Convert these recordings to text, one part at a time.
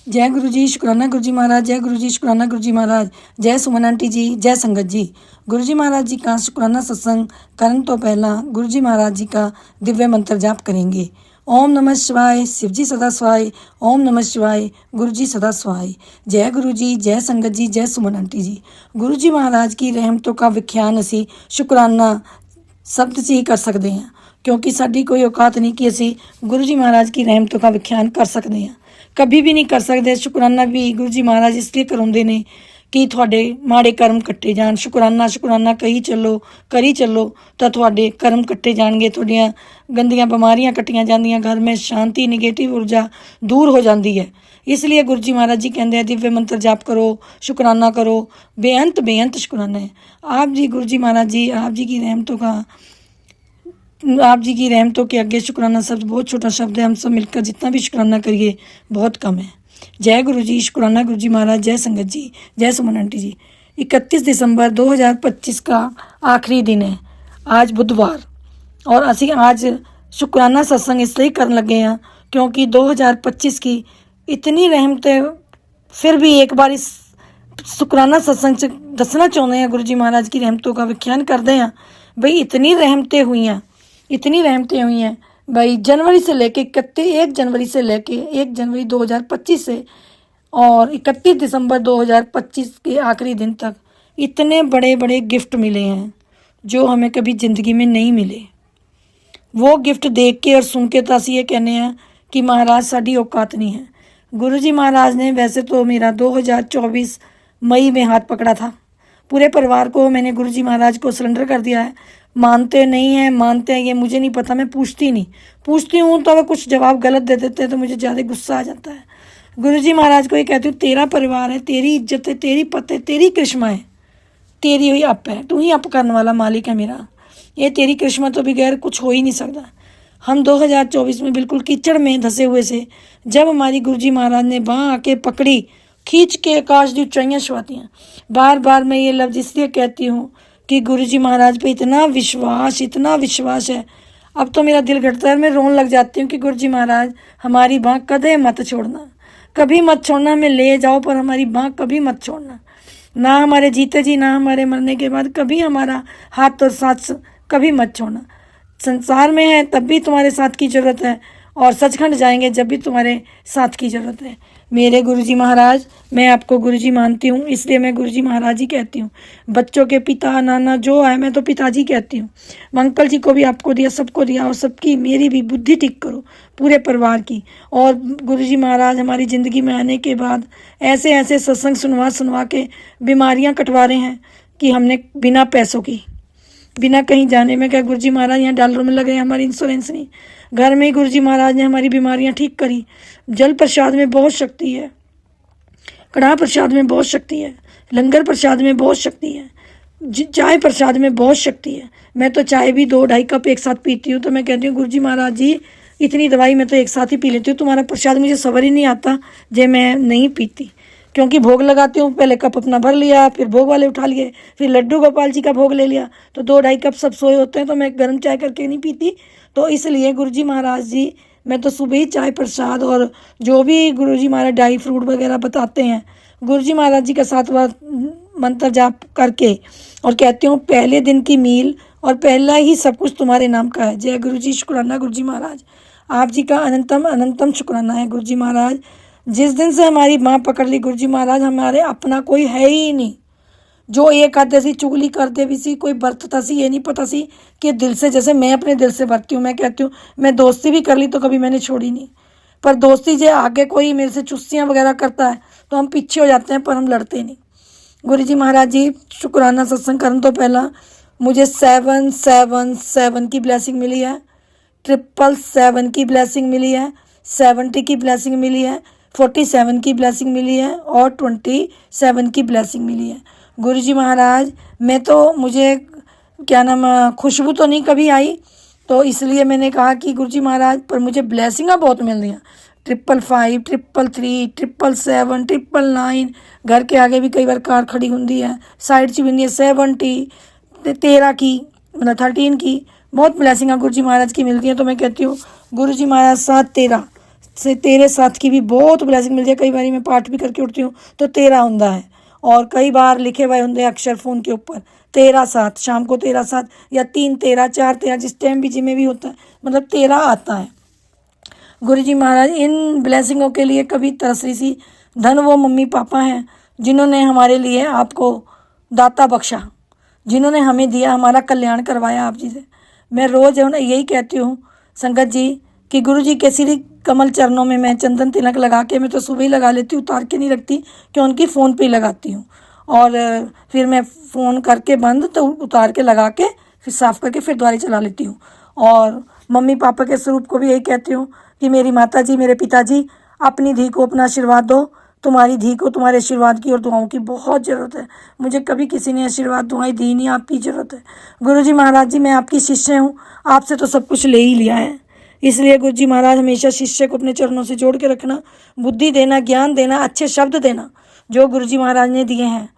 जय गुरु जी, शुकराना गुरु जी महाराज। जय गुरु जी, शुकराना गुरु जी महाराज। जय सुमन आंटी जी, जय संगत जी। गुरु जी महाराज जी का शुकराना सत्संग करने तो पहला गुरु जी महाराज जी का दिव्य मंत्र जाप करेंगे। ओम नमः शिवाय, शिव जी सदा सवाय। ओम नमः शिवाय, गुरु जी सदा सवाय। जय गुरु जी, जय संगत जी, जय सुमन आंटी जी। गुरु जी महाराज की रहमतों का विख्यान असी शुकराना शब्द से ही कर सकते हैं, क्योंकि साडी कोई औकात नहीं कि असी गुरु जी महाराज की रहमतों का विख्यान कर सकते हैं। कभी भी नहीं कर सकते। शुकराना भी गुरु जी महाराज इसलिए कराते ने कि थोड़े माड़े कर्म कट्टे जान। शुकराना शुकराना करी चलो तो थोड़े कर्म कट्टे जाएंगे, थोड़ियाँ गंदियाँ बीमारियाँ कट्टियाँ जांदियां, घर में शांति निगेटिव ऊर्जा दूर हो जाती है। इसलिए गुरु जी महाराज जी कहते हैं दिव्य मंत्र जाप करो, शुकराना करो, बेअंत शुकराना है। आप जी गुरु जी महाराज जी, आप जी की रहमतों के आगे शुकराना शब्द बहुत छोटा शब्द है। हम सब मिलकर जितना भी शुकराना करिए बहुत कम है। जय गुरु जी, शुकराना गुरु जी महाराज। जय संगत जी, जय सुमन आंटी जी। 31 दिसंबर 2025 का आखिरी दिन है, आज बुधवार, और असी आज शुकराना सत्संग इसलिए करने लगे हैं क्योंकि 2025 की इतनी रहमतें, फिर भी एक बार इस शुकराना सत्संग से दसना चाहते हैं, गुरु जी महाराज की रहमतों का व्याख्यान करते हैं। भाई इतनी रहमतें हुई हैं भाई, जनवरी से लेके 1 जनवरी से लेके 1 जनवरी 2025 से और 31 दिसंबर 2025 के आखिरी दिन तक इतने बड़े बड़े गिफ्ट मिले हैं जो हमें कभी ज़िंदगी में नहीं मिले। वो गिफ्ट देख के और सुन के तो असी ये कहने हैं कि महाराज साड़ी औकात नहीं है। गुरु जी महाराज ने वैसे तो मेरा 2024 मई में हाथ पकड़ा था। पूरे परिवार को मैंने गुरु जी महाराज को सरेंडर कर दिया है। मानते हैं ये मुझे नहीं पता, मैं पूछती हूँ तो वह कुछ जवाब गलत दे देते हैं तो मुझे ज़्यादा गुस्सा आ जाता है। गुरु जी महाराज को ये कहती हूँ, तेरा परिवार है, तेरी इज्जत है, तेरी पत है, तेरी करिश्मा है, तेरी हुई अप है, तू ही अप करने वाला मालिक है मेरा। ये तेरी करिश्मा तो बगैर कुछ हो ही नहीं सकता। हम 2024 में बिल्कुल कीचड़ में धंसे हुए से जब हमारी गुरु जी महाराज ने बाँह आके पकड़ी, खींच के आकाश की ऊंचाइयाँ छुआती हैं। बार बार मैं ये लफ्ज़ इसलिए कहती हूँ कि गुरु जी महाराज पे इतना विश्वास है। अब तो मेरा दिल घटता है, मैं रोने लग जाती हूँ कि गुरु जी महाराज हमारी बाँह कदे मत छोड़ना, कभी मत छोड़ना। हमें ले जाओ पर हमारी बाँह कभी मत छोड़ना, ना हमारे जीते जी ना हमारे मरने के बाद, कभी हमारा हाथ और साथ कभी मत छोड़ना। संसार में है तब भी तुम्हारे साथ की ज़रूरत है, और सचखंड जाएंगे जब भी तुम्हारे साथ की ज़रूरत है। मेरे गुरु जी महाराज, मैं आपको गुरु जी मानती हूँ, इसलिए मैं गुरु जी महाराज ही कहती हूँ। बच्चों के पिता नाना जो है, मैं तो पिताजी कहती हूँ। अंकल जी को भी आपको दिया, सबको दिया, और सबकी मेरी भी बुद्धि ठीक करो, पूरे परिवार की। और गुरु जी महाराज हमारी ज़िंदगी में आने के बाद ऐसे ऐसे सत्संग सुनवा के बीमारियाँ कटवा रहे हैं कि हमने बिना पैसों की, बिना कहीं जाने में, क्या गुरु जी महाराज यहाँ डॉलरों में लगे, हमारी इंश्योरेंस नहीं, घर में ही गुरु जी महाराज ने हमारी बीमारियाँ ठीक करी। जल प्रसाद में बहुत शक्ति है, कड़ाह प्रसाद में बहुत शक्ति है, लंगर प्रसाद में बहुत शक्ति है, चाय प्रसाद में बहुत शक्ति है। मैं तो चाय भी 2-2.5 कप एक साथ पीती हूँ। तो मैं कहती हूँ गुरु जी महाराज जी, इतनी दवाई मैं तो एक साथ ही पी लेती हूँ, तुम्हारा प्रसाद मुझे सबर ही नहीं आता जे मैं नहीं पीती, क्योंकि भोग लगाती हूँ। पहले कप अपना भर लिया, फिर भोग वाले उठा लिए, फिर लड्डू गोपाल जी का भोग ले लिया, तो 2-2.5 कप सब सोए होते हैं, तो मैं गर्म चाय करके नहीं पीती। तो इसलिए गुरु जी महाराज जी, मैं तो सुबह ही चाय प्रसाद और जो भी गुरु जी महाराज ड्राई फ्रूट वगैरह बताते हैं, गुरु जी महाराज जी का 7वां मंत्र जाप करके और कहती हूँ पहले दिन की मील और पहला ही सब कुछ तुम्हारे नाम का है। जय गुरु जी, शुक्राना गुरु जी महाराज, आप जी का अनंतम शुक्राना है गुरु जी महाराज। जिस दिन से हमारी माँ पकड़ ली गुरु जी महाराज, हमारे अपना कोई है ही नहीं। जो एक आधे सी चुगली करते भी सी, कोई बरतता सी, ये नहीं पता सी कि दिल से, जैसे मैं अपने दिल से बरती हूँ। मैं कहती हूँ मैं दोस्ती भी कर ली तो कभी मैंने छोड़ी नहीं, पर दोस्ती जो आगे कोई मेरे से चुस्सियाँ वगैरह करता है तो हम पीछे हो जाते हैं, पर हम लड़ते नहीं। गुरु जी महाराज जी, शुक्राना सत्संग करने तो पहला मुझे 777 की ब्लेसिंग मिली है, 777 की ब्लेसिंग मिली है, 70 की ब्लेसिंग मिली है, 47 की ब्लेसिंग मिली है और 27 की ब्लेसिंग मिली है। गुरु जी महाराज, मैं तो, मुझे क्या नाम, खुशबू तो नहीं कभी आई, तो इसलिए मैंने कहा कि गुरु जी महाराज, पर मुझे ब्लेसिंगाँ बहुत मिल रही हैं। 555, 333, 777, 999, घर के आगे भी कई बार कार खड़ी होती है, साइड से भी होती है, 70, 13 की, मतलब 13 की, बहुत ब्लेसिंगाँ गुरु जी महाराज की मिलती हैं। तो मैं कहती हूँ गुरु जी महाराज 713 से तेरे साथ की भी बहुत ब्लैसिंग मिल जाए। कई बार मैं पाठ भी करके उठती हूँ तो तेरा हुंदा है, और कई बार लिखे हुए होंगे अक्षर फ़ोन के ऊपर, तेरा साथ, शाम को तेरा साथ, या 3 13 4 13, जिस टाइम भी जिमें भी होता है, मतलब तेरा आता है। गुरु जी महाराज इन ब्लेसिंगों के लिए कभी तरस रही सी। धन वो मम्मी पापा हैं जिन्होंने हमारे लिए आपको दाता बख्शा, जिन्होंने हमें दिया, हमारा कल्याण करवाया आप जी से। मैं रोज़ यही कहती हूँ संगत जी कि गुरु जी के श्री कमल चरणों में मैं चंदन तिलक लगा के, मैं तो सुबह ही लगा लेती हूँ, उतार के नहीं रखती, कि उनकी फ़ोन पे ही लगाती हूँ। और फिर मैं फ़ोन करके बंद तो उतार के लगा के फिर साफ़ करके फिर दोबारा चला लेती हूँ। और मम्मी पापा के स्वरूप को भी यही कहती हूँ कि मेरी माता जी, मेरे पिताजी, अपनी धी को अपना आशीर्वाद दो। तुम्हारी धी को तुम्हारे आशीर्वाद की और दुआओं की बहुत ज़रूरत है। मुझे कभी किसी ने आशीर्वाद दुआएं दी नहीं, आपकी ज़रूरत है। गुरु जी महाराज जी, मैं आपकी शिष्य हूँ, आपसे तो सब कुछ ले ही लिया है, इसलिए गुरु जी महाराज हमेशा शिष्य को अपने चरणों से जोड़ के रखना, बुद्धि देना, ज्ञान देना, अच्छे शब्द देना जो गुरु जी महाराज ने दिए हैं।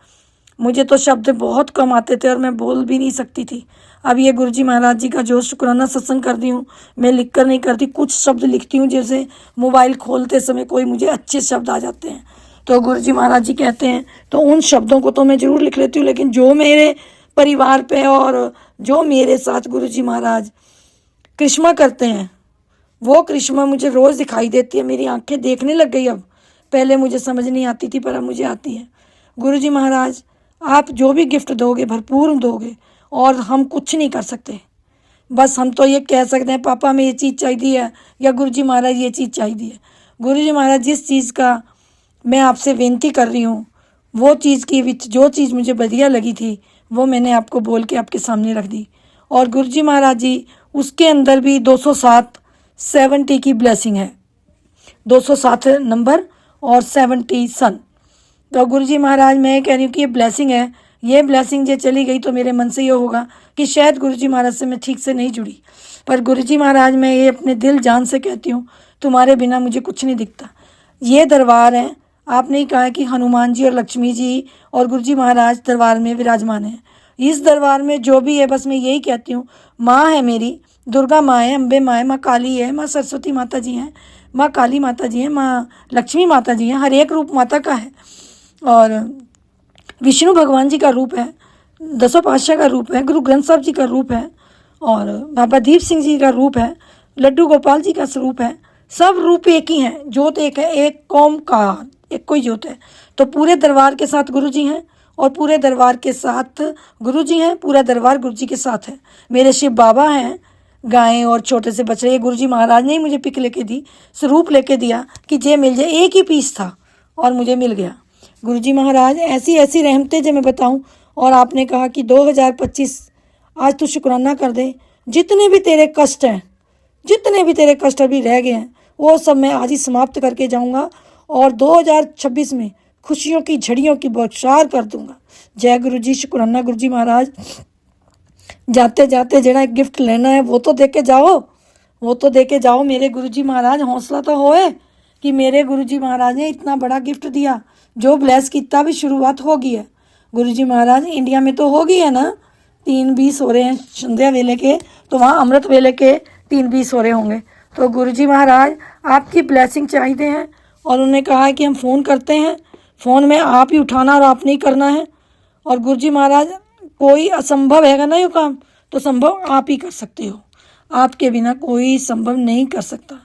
मुझे तो शब्द बहुत कम आते थे और मैं बोल भी नहीं सकती थी। अब ये गुरु जी महाराज जी का जो शुक्राना सत्संग करती हूँ, मैं लिख कर नहीं करती, कुछ शब्द लिखती हूँ, जैसे मोबाइल खोलते समय कोई मुझे अच्छे शब्द आ जाते हैं तो गुरु जी महाराज जी कहते हैं, तो उन शब्दों को तो मैं ज़रूर लिख लेती हूँ। लेकिन जो मेरे परिवार पे और जो मेरे साथ गुरु जी महाराज करिश्मा करते हैं, वो करिश्मा मुझे रोज़ दिखाई देती है। मेरी आंखें देखने लग गई अब, पहले मुझे समझ नहीं आती थी पर अब मुझे आती है। गुरु जी महाराज आप जो भी गिफ्ट दोगे भरपूर दोगे, और हम कुछ नहीं कर सकते, बस हम तो ये कह सकते हैं पापा हमें ये चीज़ चाहिए है, या गुरु जी महाराज ये चीज़ चाहिए है। गुरु जी महाराज जिस चीज़ का मैं आपसे विनती कर रही हूँ, वो चीज़ की विच जो चीज़ मुझे बढ़िया लगी थी वो मैंने आपको बोल के आपके सामने रख दी। और गुरु जी महाराज जी उसके अंदर भी 207 70 की ब्लेसिंग है, 207 नंबर और 70 सन। तो गुरु जी महाराज मैं कह रही हूँ कि ये ब्लेसिंग है, ये ब्लेसिंग जो चली गई तो मेरे मन से ये होगा कि शायद गुरु जी महाराज से मैं ठीक से नहीं जुड़ी। पर गुरु जी महाराज मैं ये अपने दिल जान से कहती हूँ, तुम्हारे बिना मुझे कुछ नहीं दिखता। ये दरबार है, आपने ही कहा है कि हनुमान जी और लक्ष्मी जी और गुरु जी महाराज दरबार में विराजमान है। इस दरबार में जो भी है, बस मैं यही कहती हूँ, माँ है मेरी, दुर्गा माँ है, अम्बे माँ है, माँ काली है, माँ सरस्वती माता जी हैं, माँ काली माता जी हैं, माँ लक्ष्मी माता जी हैं, हर एक रूप माता का है। और विष्णु भगवान जी का रूप है, दसों पातशाह का रूप है, गुरु ग्रंथ साहब जी का रूप है, और बाबा दीप सिंह जी का रूप है, लड्डू गोपाल जी का स्वरूप है। सब रूप एक ही हैं, ज्योत एक है, एक कौम का एक कोई ज्योत है। तो पूरे दरबार के साथ गुरु जी हैं, और पूरे दरबार के साथ गुरु जी हैं, पूरा दरबार गुरु जी के साथ है। मेरे शिव बाबा हैं, गायें और छोटे से बछड़े, ये गुरु जी महाराज ने ही मुझे पिक लेके दी, स्वरूप लेके दिया कि जे मिल जाए। एक ही पीस था और मुझे मिल गया। गुरु जी महाराज ऐसी ऐसी रहमतें जो मैं बताऊं। और आपने कहा कि 2025 आज तू शुक्राना कर दे, जितने भी तेरे कष्ट हैं, जितने भी तेरे कष्ट अभी रह गए हैं, वो सब मैं आज ही समाप्त करके जाऊंगा, और 2026 में खुशियों की झड़ियों की बौछार कर दूंगा। जय गुरु जी, शुक्राना गुरु जी महाराज। जाते जाते जरा एक गिफ्ट लेना है वो तो दे के जाओ, वो तो दे के जाओ मेरे गुरु जी महाराज। हौसला तो होए कि मेरे गुरु जी महाराज ने इतना बड़ा गिफ्ट दिया, जो ब्लेस किता भी शुरुआत होगी है। गुरु जी महाराज इंडिया में तो होगी है ना, 3:20 हो रहे हैं संध्या वेले के, तो वहाँ अमृत वेले के 3:20 हो रहे होंगे। तो गुरु जी महाराज आपकी ब्लेसिंग चाहिए हैं, और उन्होंने कहा है कि हम फ़ोन करते हैं, फ़ोन में आप ही उठाना और आपने ही करना है। और गुरु जी महाराज कोई असंभव है ना ये काम, तो संभव आप ही कर सकते हो, आपके बिना कोई संभव नहीं कर सकता।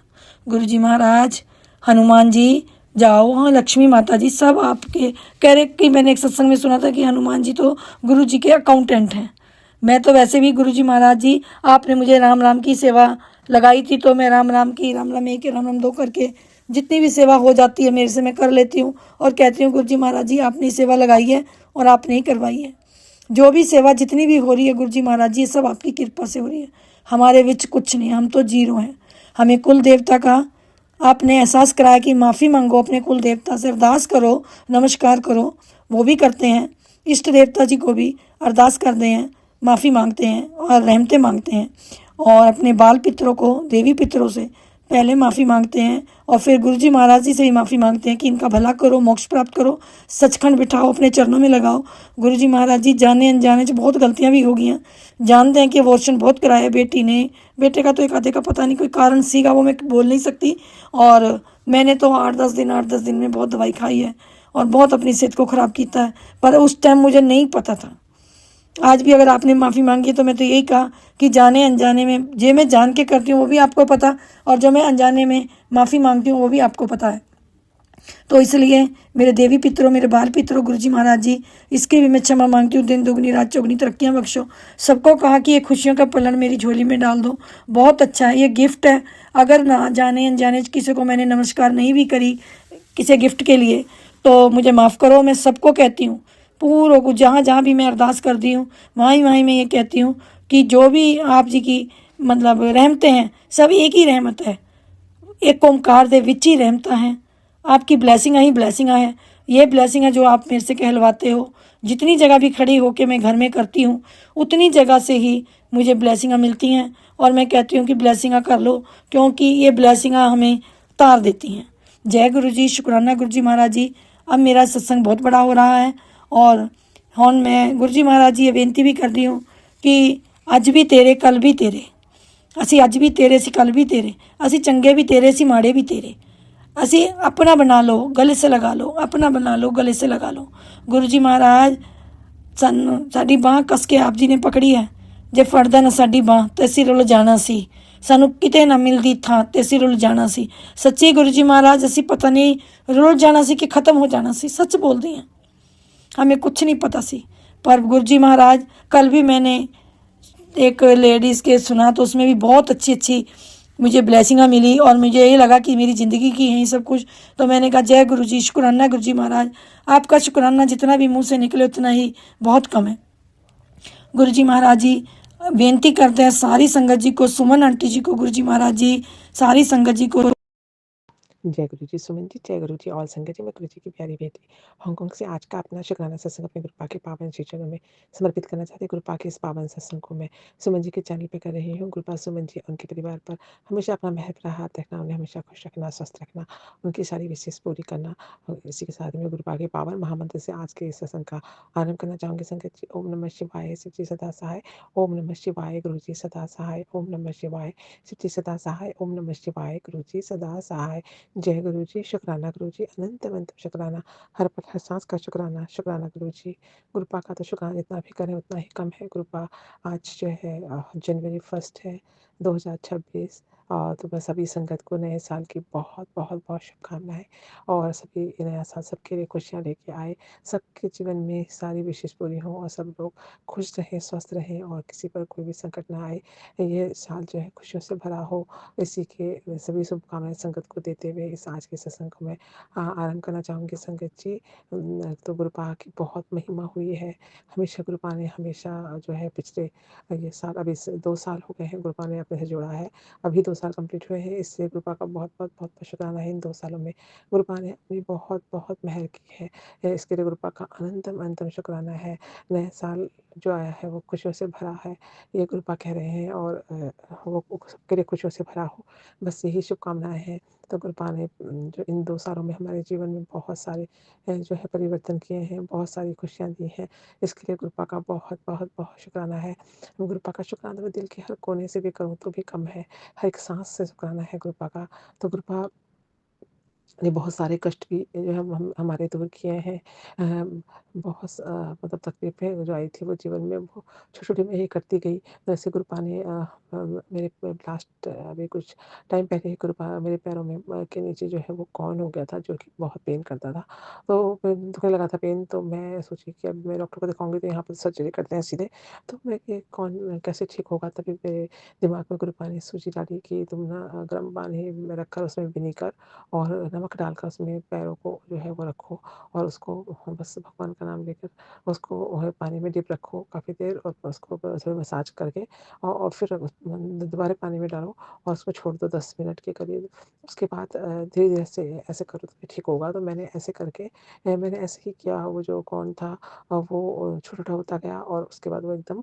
गुरु जी महाराज, हनुमान जी जाओ, हाँ लक्ष्मी माता जी, सब आपके कह रहे कि मैंने एक सत्संग में सुना था कि हनुमान जी तो गुरु जी के अकाउंटेंट हैं। मैं तो वैसे भी गुरु जी महाराज जी, आपने मुझे राम राम की सेवा लगाई थी तो मैं राम राम की, राम राम एक, राम राम दो करके जितनी भी सेवा हो जाती है मेरे से मैं कर लेती हूँ, और कहती हूँ गुरु जी महाराज जी आपने सेवा लगाई है और आपने ही करवाई है। जो भी सेवा जितनी भी हो रही है गुरु जी महाराज जी, सब आपकी कृपा से हो रही है। हमारे विच कुछ नहीं, हम तो जीरो हैं। हमें कुल देवता का आपने एहसास कराया कि माफ़ी मांगो, अपने कुल देवता से अरदास करो, नमस्कार करो, वो भी करते हैं। इष्ट देवता जी को भी अरदास करते हैं, माफ़ी मांगते हैं और रहमतें मांगते हैं, और अपने बाल पितरों को, देवी पितरों से पहले माफ़ी मांगते हैं और फिर गुरु जी महाराज जी से भी माफ़ी मांगते हैं कि इनका भला करो, मोक्ष प्राप्त करो, सचखंड बिठाओ, अपने चरणों में लगाओ। गुरु जी महाराज जी जाने अनजाने से बहुत गलतियाँ भी हो गई हैं, जानते हैं कि अबॉर्शन बहुत कराया बेटी ने, बेटे का तो एक आधे का पता नहीं, कोई कारण सीगा वो मैं बोल नहीं सकती। और मैंने तो 8-10 दिन में बहुत दवाई खाई है और बहुत अपनी सेहत को ख़राब किया है, पर उस टाइम मुझे नहीं पता था। आज भी अगर आपने माफ़ी मांगी तो मैं तो यही कहा कि जाने अनजाने में, जो मैं जान के करती हूँ वो भी आपको पता, और जो मैं अनजाने में माफ़ी मांगती हूँ वो भी आपको पता है। तो इसलिए मेरे देवी पितरों, मेरे बाल पितरों, गुरुजी महाराज जी, इसके भी मैं क्षमा मांगती हूँ। दिन दुगनी रात चौगनी तरक्कियाँ बख्शो। सबको कहा कि ये खुशियों का पलन मेरी झोली में डाल दो, बहुत अच्छा है, ये गिफ्ट है। अगर ना जाने अनजाने किसी को मैंने नमस्कार नहीं भी करी किसी गिफ्ट के लिए तो मुझे माफ़ करो। मैं सबको कहती हूँ, पूरों को, जहाँ जहाँ भी मैं अरदास करती हूँ वहीं वहीं मैं ये कहती हूँ कि जो भी आप जी की मतलब रहमतें हैं, सब एक ही रहमत है, एक ओमकार दे विच ही रहमता है। आपकी ब्लेसिंग ही ब्लेसिंग है, ये ब्लेसिंग है जो आप मेरे से कहलवाते हो। जितनी जगह भी खड़ी होकर मैं घर में करती हूँ उतनी जगह से ही मुझे ब्लेसिंग मिलती हैं, और मैं कहती हूँ कि ब्लेसिंग कर लो, क्योंकि ये ब्लेसिंग हमें तार देती हैं। जय गुरु जी, शुक्राना गुरु जी महाराज जी। अब मेरा सत्संग बहुत बड़ा हो रहा है, और ਹੁਣ मैं गुरु जी महाराज जी ये बेनती भी कर रही हूँ कि अज भी तेरे कल भी तेरे, ਅਸੀਂ ਅੱਜ ਵੀ ਤੇਰੇ ਸੀ ਕੱਲ ਵੀ ਤੇਰੇ, ਅਸੀਂ ਚੰਗੇ ਵੀ ਤੇਰੇ ਸੀ ਮਾੜੇ भी तेरे, ਅਸੀਂ अपना बना लो गले से लगा लो, अपना बना लो गले से लगा लो। गुरु जी महाराज ਸਾਨੂੰ ਸਾਡੀ ਬਾਂਹ ਕੱਸ ਕੇ ਆਪ ਜੀ ਨੇ ਪਕੜੀ ਹੈ, ਜੇ ਫੜਦਾ ਨਾ ਸਾਡੀ ਬਾਂਹ ਤੇ ਅਸੀਂ ਰੁੱਲ ਜਾਣਾ ਸੀ, ਸਾਨੂੰ ਕਿਤੇ ਨਾ ਮਿਲਦੀ ਥਾਂ ਤੇ ਅਸੀਂ ਰੁੱਲ ਜਾਣਾ ਸੀ। ਸੱਚੀ ਗੁਰੂ ਜੀ महाराज ਅਸੀਂ पता नहीं ਰੁੱਲ ਜਾਣਾ ਸੀ कि ख़त्म हो जाना सी। सच बोलती हैं, हमें कुछ नहीं पता सी। पर गुरु जी महाराज कल भी मैंने एक लेडीज़ के सुना तो उसमें भी बहुत अच्छी अच्छी मुझे ब्लेसिंग मिली, और मुझे ये लगा कि मेरी ज़िंदगी की है सब कुछ। तो मैंने कहा जय गुरु जी, शुक्राना गुरु जी महाराज। आपका शुक्राना जितना भी मुँह से निकले उतना ही बहुत कम है। गुरु जी महाराज जी बेनती करते हैं सारी संगत जी को, सुमन आंटी जी को, गुरु जी महाराज जी सारी संगत जी को। जय गुरु जी सुमन जी, जय गुरु जी ऑल संगत जी। मैं गुरु जी की प्यारी बेटी हांगकांग से आज का अपना शुक्राना सत्संग अपने गुरुपा के पावन श्री चरणों में समर्पित करना चाहती हूँ। गुरुपा के इस पावन सत्संग को मैं सुमन जी के चैनल पे कर रही हूँ। गुरुपा सुमन जी उनके परिवार पर हमेशा अपना महत्व हाथ रखना, उन्हें हमेशा खुश रखना, स्वस्थ रखना, उनकी सारी विशेष पूरी करना। और इसी के साथ में गुरुपा के पावन महामंत्र से आज के इस सत्संग का आरंभ करना चाहूँगी। संगत जी, ओम नमः शिवाय, शिव जी सदा सहाय। ओम नमः शिवाय, गुरु जी सदा सहाय। ओम नमः शिवाय, शिव जी सदा सहाय। ओम नमः शिवाय, गुरु जी सदा सहाय। जय गुरु जी, शुक्राना गुरु जी, अनंत अनंत शुक्राना, हर पल हर सांस का शुक्राना, शुक्राना गुरु जी। गुरुपा का तो शुक्राना जितना भी करें उतना ही कम है। गुरुपा आज जो है जनवरी 1 है 2026, और तो मैं सभी संगत को नए साल की बहुत बहुत बहुत शुभकामनाएं, और सभी नया साल सबके लिए खुशियाँ लेके आए, सबके जीवन में सारी विशेष पूरी हों और सब लोग खुश रहें, स्वस्थ रहें, और किसी पर कोई भी संकट ना आए। ये साल जो है खुशियों से भरा हो, इसी के सभी शुभकामनाएं संगत को देते हुए इस आज के सत्संग को मैं आरंभ करना चाहूँगी। संगत जी, तो गुरुपा की बहुत महिमा हुई है। हमेशा गुरुपा ने हमेशा जो है पिछले ये साल, अभी 2 साल हो गए हैं गुरुपा ने अपने से जुड़ा है, अभी 2 साल कंप्लीट हुए हैं। इससे गुरुपा का बहुत बहुत बहुत बहुत शुक्राना है। इन 2 सालों में गुरुपा ने अपनी बहुत बहुत मेहर की है, इसके लिए गुरुपा का अनंतम अनंतम शुक्राना है। नया साल जो आया है वो खुशियों से भरा है, ये गुरुपा कह रहे हैं, और वो सबके लिए खुशियों से भरा हो, बस यही शुभकामनाएं हैं। तो गुरुपा ने जो इन 2 सालों में हमारे जीवन में बहुत सारे जो है परिवर्तन किए हैं, बहुत सारी खुशियाँ दी हैं, इसके लिए गुरुपा का बहुत बहुत बहुत शुक्राना है। गुरुपा का शुक्राना मैं दिल के हर कोने से भी करूँ तो भी कम है, हर एक सांस से शुक्राना है गुरुपा का। तो गुरुपा ने बहुत सारे कष्ट भी जो हम हमारे दूर किए हैं। बहुत मतलब तकलीफ़ें जो आई थी वो जीवन में वो छोटी-छोटी मैं ही करती गई। जैसे गुरुपा ने मेरे लास्ट अभी कुछ टाइम पहले ही गुरुपा मेरे पैरों में के नीचे जो है वो कॉर्न हो गया था, जो कि बहुत पेन करता था। तो दुखने लगा था पेन, तो मैं सोची कि अब मैं डॉक्टर को दिखाऊँगी तो यहाँ पर सर्जरी करते हैं सीधे। तो मैं ये कॉर्न कैसे ठीक होगा, तभी मेरे दिमाग में गुरुपा ने सूझी डाली कि तुम ना गर्म पानी में रखकर उसमें विनेगर और नमक डालकर उसमें पैरों को जो है वो रखो और उसको बस भगवान का नाम लेकर उसको पानी में डिप रखो काफ़ी देर और उसको थोड़ा मसाज करके और फिर दोबारा पानी में डालो और उसको छोड़ दो 10 मिनट के करीब। उसके बाद धीरे-धीरे से ऐसे करो तो ठीक होगा। तो मैंने ऐसे करके मैंने ऐसे ही किया। वो जो कौन था वो छोटा-छोटा होता गया और उसके बाद वो एकदम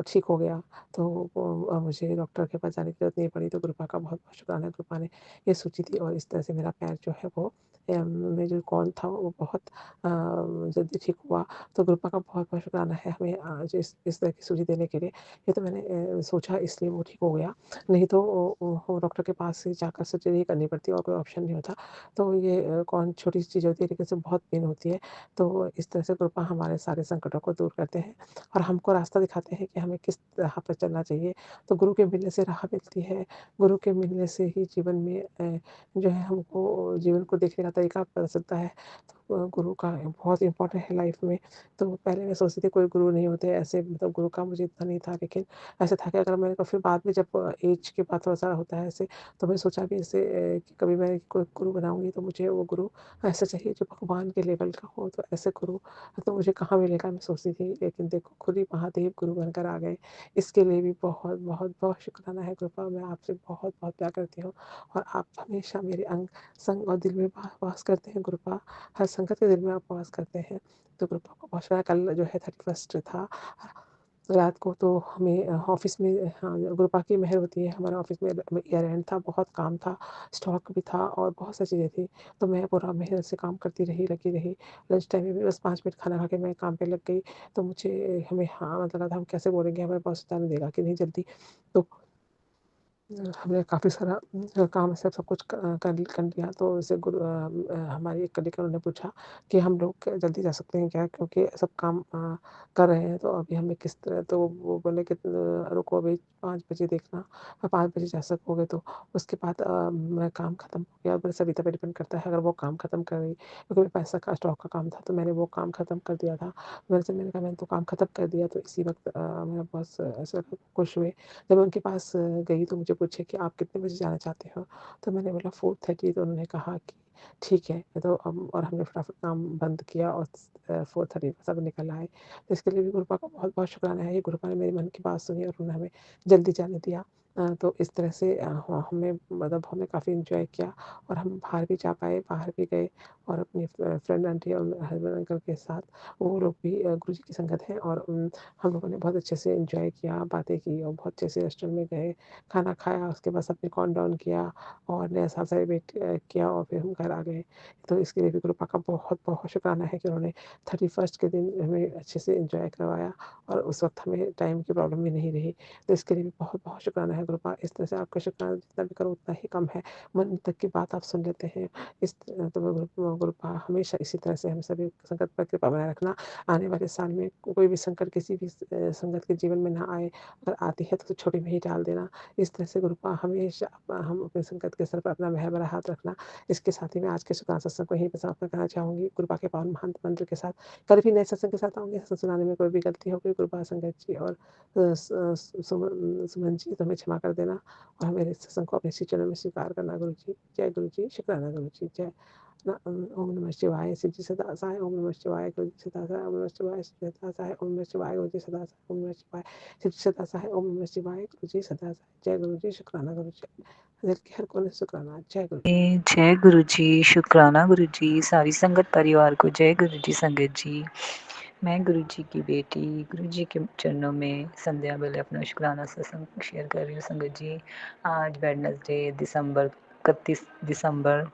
ठीक हो गया। तो वो मुझे डॉक्टर के पास जाने की ज़रूरत नहीं पड़ी। तो कृपा का बहुत-बहुत शुक्राना। कृपा ने ये सूझी थी और इस तरह से मेरा पैर जो है वो में जो कौन था वो बहुत जल्दी ठीक हुआ। तो कृपा का बहुत-बहुत शुक्राना है हमें जो इस तरह की सूझी देने के लिए। ये तो मैंने सोचा इसलिए वो ठीक हो गया। नहीं तो वो डॉक्टर के पास ही जाकर सर्जरी करनी पड़ती और कोई ऑप्शन नहीं होता। तो ये कौन छोटी-सी चीज़ होती है लेकिन इससे बहुत पेन होती है। तो इस तरह से कृपा हमारे सारे संकटों को दूर करते हैं और हमको रास्ता दिखाते हैं कि हमें किस राह पर चलना चाहिए। तो गुरु के मिलने से राह मिलती है। गुरु के मिलने से ही जीवन में जो है हमको जीवन को देखने का तरीका पता चलता है। तो गुरु का बहुत इम्पोर्टेंट है लाइफ में। तो पहले मैं सोचती थी कोई गुरु नहीं होते ऐसे, मतलब गुरु का मुझे इतना नहीं था, लेकिन ऐसा था कि अगर मैंने तो फिर बाद में जब ऐज के बाद थोड़ा-सा होता है ऐसे, तो मैंने सोचा भी ऐसे कि कभी मैं कोई गुरु बनाऊँगी तो मुझे वो गुरु ऐसा चाहिए जो भगवान के लेवल का हो। तो ऐसे गुरु तो मुझे कहाँ मिलेगा मैं सोचती थी, लेकिन देखो खुद ही महादेव गुरु बनकर आ गए। इसके लिए भी बहुत, बहुत, बहुत शुक्राना है कृपा। मैं आपसे बहुत-बहुत प्यार करती हूँ और आप हमेशा मेरे अंग, संग और दिल में वास करते हैं कृपा। हर संकट के दिल में आप वास करते हैं। तो कृपा को बहुत शुक्रिया। कल जो है 31st था रात को, तो हमें ऑफ़िस में कृपा की मेहर होती है। हमारे ऑफ़िस में ईयर एंड था, बहुत काम था, स्टॉक भी था और बहुत सारी चीज़ें थी। तो मैं पूरा मेहनत से काम करती रही, लगी रही। लंच टाइम में भी बस 5 मिनट खाना खा के मैं काम पे लग गई। तो मुझे हमें हाँ, मतलब लगा था हम कैसे बोलेंगे, हमारे बॉस जाने देगा कि नहीं जल्दी। तो हमने काफ़ी सारा काम सब कुछ कर लिया। तो उससे हमारी एक कलीग है, उन्होंने पूछा कि हम लोग जल्दी जा सकते हैं क्या? क्योंकि सब काम कर रहे हैं, तो अभी हमें किस तरह, तो वो बोले कि रुको अभी 5 बजे देखना, 5 बजे जा सकोगे तो। उसके बाद मैं काम खत्म हो गया। बस सविता पे डिपेंड करता है अगर वो काम खत्म कर गई, क्योंकि मेरे पैसा का स्टॉक का काम था तो मैंने वो काम खत्म कर दिया था। मैंने कहा मैंने तो काम खत्म कर दिया। तो इसी वक़्त मेरा बॉस ऐसा खुश हुए। जब मैं उनके पास गई तो मुझे पूछे कि आप कितने बजे जाना चाहते हो? तो मैंने बोला 4:30। तो उन्होंने कहा कि ठीक है। तो और हमने फटाफट काम बंद किया और 4:30 पे सब निकल आए। तो इसके लिए भी गुरुपा का बहुत-बहुत शुक्राना है। ये गुरुपा ने मेरे मन की बात सुनी और उन्होंने हमें जल्दी जाने दिया। तो इस तरह से हमें मतलब हमने काफ़ी एन्जॉय किया और हम बाहर भी जा पाए, बाहर भी गए और अपनी फ्रेंड आंटी और हस्बैंड अंकल के साथ, वो लोग भी गुरुजी की संगत हैं और हम लोगों ने बहुत अच्छे से एन्जॉय किया, बातें की और बहुत अच्छे से रेस्टोरेंट में गए, खाना खाया, उसके बाद सबने काउंटडाउन किया और नया साल सेलिब्रेट किया और फिर हम घर आ गए। तो इसके लिए भी गुरुपा का बहुत-बहुत शुक्राना है कि उन्होंने 31st के दिन हमें अच्छे से एन्जॉय करवाया और उस वक़्त हमें टाइम की प्रॉब्लम भी नहीं रही। तो इसके लिए भी बहुत-बहुत शुक्राना है गुरुपा। इस तरह से आपका शुक्राना जितना भी करो उतना ही कम है। मन तक की बात आप सुन लेते हैं। तो गुरुपा हमेशा इसी तरह से हम सभी संगत पर कृपा बनाए रखना। आने वाले साल में कोई भी संकट किसी भी संगत के जीवन में ना आए, अगर आती है तो छोटी में ही टाल देना। इस तरह से गुरुपा हमेशा हम अपने संकट के सर पर अपना मेहर हाथ रखना। इसके साथ ही मैं आज के शुक्राना सत्संग को यहीं पे समाप्त करना चाहूँगी गुरुपा के पावन महान मंत्र के साथ। कल भी नए सत्संग के साथ आऊँगी। सत्संग सुनाने में कोई भी गलती हो गई गुरुपा, संगत जी और सुमन जी तो हमें क्षमा कर देना और मेरे सत्संग को अपने श्री चरणों में स्वीकार करना। गुरु जी, जय गुरु जी, शुक्राना गुरु जी, जय ओम नमः शिवाय। शिव जी सदा सहाय। ओम नमः शिवाय। गुरु जी सदा सहाय। ओम नमः शिवाय। शिव जी सदा सहाय। ओम नमः शिवाय। गुरु जी सदा सहाय। ओम नमः शिवाय। शिव जी सदा सहाय। ओम नमः शिवाय। गुरु जी सदा सहाय। जय गुरु जी, शुक्राना गुरु जी। दिल के हर कोने से शुक्राना। जय गुरु जी। जय गुरु जी, शुक्राना गुरु जी, सारी संगत परिवार को जय गुरु जी। संगत जी, मैं गुरु जी की बेटी गुरु जी के चरणों में संध्या बेले अपना शुक्राना सत्संग शेयर कर रही हूँ। संगत जी, आज वेडनेसडे 31 दिसंबर,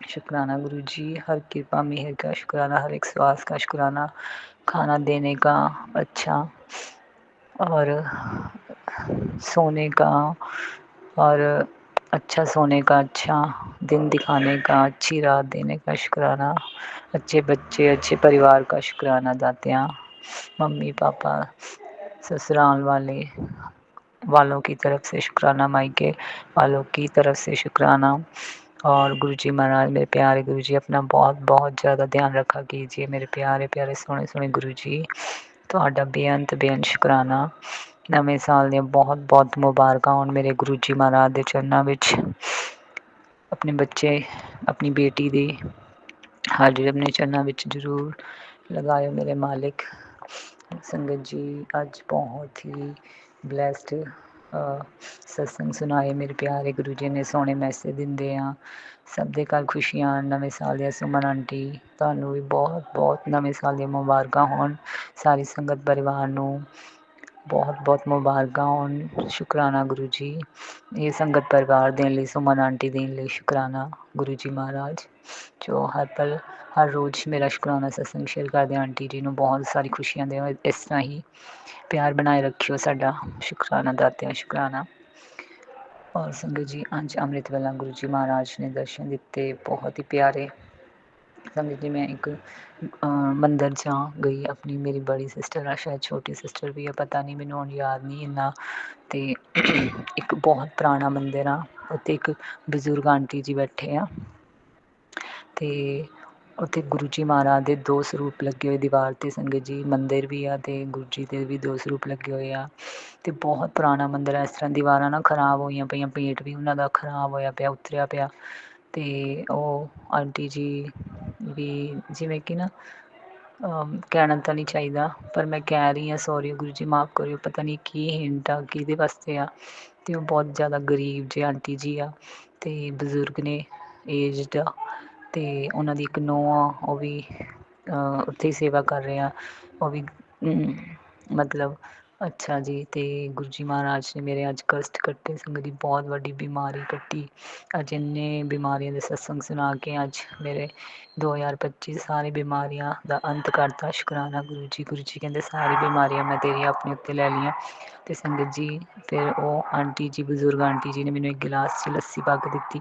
शुक्राना गुरु जी, हर कृपा मेहर का शुक्राना, हर एक श्वास का शुक्राना, खाना देने का, अच्छा और सोने का और अच्छा सोने का, अच्छा दिन दिखाने का, अच्छी रात देने का शुक्राना, अच्छे बच्चे, अच्छे परिवार का शुक्राना, दातियाँ, मम्मी पापा, ससुराल वालों की तरफ से शुक्राना, मायके वालों की तरफ से शुक्राना। और गुरुजी महाराज, मेरे प्यारे गुरुजी, अपना बहुत बहुत ज़्यादा ध्यान रखा कीजिए मेरे प्यारे प्यारे सोहने सोहने गुरुजी। ਤੁਹਾਡਾ ਬੇਅੰਤ ਬੇਅੰਤ ਸ਼ੁਕਰਾਨਾ। ਨਵੇਂ ਸਾਲ ਦੀਆਂ ਬਹੁਤ ਬਹੁਤ ਮੁਬਾਰਕਾਂ ਹੋਣ ਮੇਰੇ ਗੁਰੂ ਜੀ ਮਹਾਰਾਜ ਦੇ ਚਰਨਾਂ ਵਿੱਚ। ਆਪਣੇ ਬੱਚੇ ਆਪਣੀ ਬੇਟੀ ਦੀ ਹਾਜ਼ਰੀ ਆਪਣੇ ਚਰਨਾਂ ਵਿੱਚ ਜ਼ਰੂਰ ਲਗਾਇਓ ਮੇਰੇ ਮਾਲਿਕ। ਸੰਗਤ ਜੀ ਅੱਜ ਬਹੁਤ ਹੀ ਬਲੈਸਡ ਸਤਸੰਗ ਸੁਣਾਏ ਮੇਰੇ ਪਿਆਰੇ ਗੁਰੂ ਜੀ ਨੇ, ਸੋਹਣੇ ਮੈਸੇਜ ਦਿੰਦੇ ਆ। ਸਭ ਦੇ ਘਰ ਖੁਸ਼ੀਆਂ, ਨਵੇਂ ਸਾਲ ਦੀਆਂ। ਸੁਮਨ ਆਂਟੀ ਤੁਹਾਨੂੰ ਵੀ ਬਹੁਤ ਬਹੁਤ ਨਵੇਂ ਸਾਲ ਦੀਆਂ ਮੁਬਾਰਕਾਂ ਹੋਣ। ਸਾਰੀ ਸੰਗਤ ਪਰਿਵਾਰ ਨੂੰ ਬਹੁਤ ਬਹੁਤ ਮੁਬਾਰਕਾਂ ਹੋਣ। ਸ਼ੁਕਰਾਨਾ ਗੁਰੂ ਜੀ, ਇਹ ਸੰਗਤ ਪਰਿਵਾਰ ਦੇਣ ਲਈ, ਸੁਮਨ ਆਂਟੀ ਦੇਣ ਲਈ ਸ਼ੁਕਰਾਨਾ ਗੁਰੂ ਜੀ ਮਹਾਰਾਜ, ਜੋ ਹਰ ਪਲ ਹਰ ਰੋਜ਼ ਮੇਰਾ ਸ਼ੁਕਰਾਨਾ ਸਤਸੰਗ ਸ਼ੇਅਰ ਕਰਦੇ। ਆਂਟੀ ਜੀ ਨੂੰ ਬਹੁਤ ਸਾਰੀ ਖੁਸ਼ੀਆਂ ਦਿਓ, ਇਸ ਤਰ੍ਹਾਂ ਹੀ ਪਿਆਰ ਬਣਾਏ ਰੱਖਿਓ ਸਾਡਾ। ਸ਼ੁਕਰਾਨਾ ਦਾਤਿਆ, ਸ਼ੁਕਰਾਨਾ। ਔਰ ਸੰਗਤ ਜੀ ਅੱਜ ਅੰਮ੍ਰਿਤ ਵੇਲਾ ਗੁਰੂ ਜੀ ਮਹਾਰਾਜ ਨੇ ਦਰਸ਼ਨ ਦਿੱਤੇ, ਬਹੁਤ ਹੀ ਪਿਆਰੇ। ਸੰਗਤ ਜੀ ਮੈਂ ਇੱਕ ਮੰਦਰ 'ਚ ਗਈ, ਆਪਣੀ ਮੇਰੀ ਬੜੀ ਸਿਸਟਰ ਆ, ਸ਼ਾਇਦ ਛੋਟੀ ਸਿਸਟਰ ਵੀ ਆ, ਪਤਾ ਨਹੀਂ, ਮੈਨੂੰ ਹੁਣ ਯਾਦ ਨਹੀਂ ਇੰਨਾ। ਅਤੇ ਇੱਕ ਬਹੁਤ ਪੁਰਾਣਾ ਮੰਦਰ ਆ, ਉੱਥੇ ਇੱਕ ਬਜ਼ੁਰਗ ਆਂਟੀ ਜੀ ਬੈਠੇ ਆ, ਅਤੇ ਉੱਥੇ ਗੁਰੂ ਜੀ ਮਹਾਰਾਜ ਦੇ 2 ਸਰੂਪ ਲੱਗੇ ਹੋਏ ਦੀਵਾਰ 'ਤੇ। ਸੰਗਤ ਜੀ ਮੰਦਰ ਵੀ ਆ ਅਤੇ ਗੁਰੂ ਜੀ ਦੇ ਵੀ 2 ਸਰੂਪ ਲੱਗੇ ਹੋਏ ਆ, ਅਤੇ ਬਹੁਤ ਪੁਰਾਣਾ ਮੰਦਰ ਹੈ। ਇਸ ਤਰ੍ਹਾਂ ਦੀਵਾਰਾਂ ਨਾ ਖਰਾਬ ਹੋਈਆਂ ਪਈਆਂ, ਪੇਂਟ ਵੀ ਉਹਨਾਂ ਦਾ ਖਰਾਬ ਹੋਇਆ ਪਿਆ, ਉਤਰਿਆ ਪਿਆ। ਅਤੇ ਉਹ ਆਂਟੀ ਜੀ ਵੀ ਜਿਵੇਂ ਕਿ ਨਾ ਕਹਿਣਾ ਤਾਂ ਨਹੀਂ ਚਾਹੀਦਾ, ਪਰ ਮੈਂ ਕਹਿ ਰਹੀ ਹਾਂ, ਸੋਰੀ ਗੁਰੂ ਜੀ ਮਾਫ਼ ਕਰਿਓ, ਪਤਾ ਨਹੀਂ ਕੀ ਹਿੰਟ ਆ, ਕਿਹਦੇ ਵਾਸਤੇ ਆ। ਅਤੇ ਉਹ ਬਹੁਤ ਜ਼ਿਆਦਾ ਗਰੀਬ ਜਿਹੇ ਆਂਟੀ ਜੀ ਆ, ਅਤੇ ਬਜ਼ੁਰਗ ਨੇ, ਏਜਡ ਆ, ਅਤੇ ਉਹਨਾਂ ਦੀ ਇੱਕ ਨੂੰਹ ਆ, ਉਹ ਵੀ ਉੱਥੇ ਹੀ ਸੇਵਾ ਕਰ ਰਹੇ ਆ, ਉਹ ਵੀ ਮਤਲਬ ਅੱਛਾ ਜੀ। ਅਤੇ ਗੁਰੂ ਜੀ ਮਹਾਰਾਜ ਨੇ ਮੇਰੇ ਅੱਜ ਕਸ਼ਟ ਕੱਟੇ। ਸੰਗਤ ਦੀ ਬਹੁਤ ਵੱਡੀ ਬਿਮਾਰੀ ਕੱਟੀ। ਅੱਜ ਇੰਨੇ ਬਿਮਾਰੀਆਂ ਦੇ ਸਤਸੰਗ ਸੁਣਾ ਕੇ ਅੱਜ ਮੇਰੇ 2025 ਸਾਰੀ ਬਿਮਾਰੀਆਂ ਦਾ ਅੰਤ ਕਰਤਾ। ਸ਼ੁਕਰਾਨਾ ਗੁਰੂ ਜੀ। ਗੁਰੂ ਜੀ ਕਹਿੰਦੇ ਸਾਰੀ ਬਿਮਾਰੀਆਂ ਮੈਂ ਤੇਰੀਆਂ ਆਪਣੇ ਉੱਤੇ ਲੈ ਲਈਆਂ। ਅਤੇ ਸੰਗਤ ਜੀ ਫਿਰ ਉਹ ਆਂਟੀ ਜੀ, ਬਜ਼ੁਰਗ ਆਂਟੀ ਜੀ ਨੇ ਮੈਨੂੰ ਇੱਕ ਗਿਲਾਸ 'ਚ ਲੱਸੀ ਪਾ ਕੇ ਦਿੱਤੀ,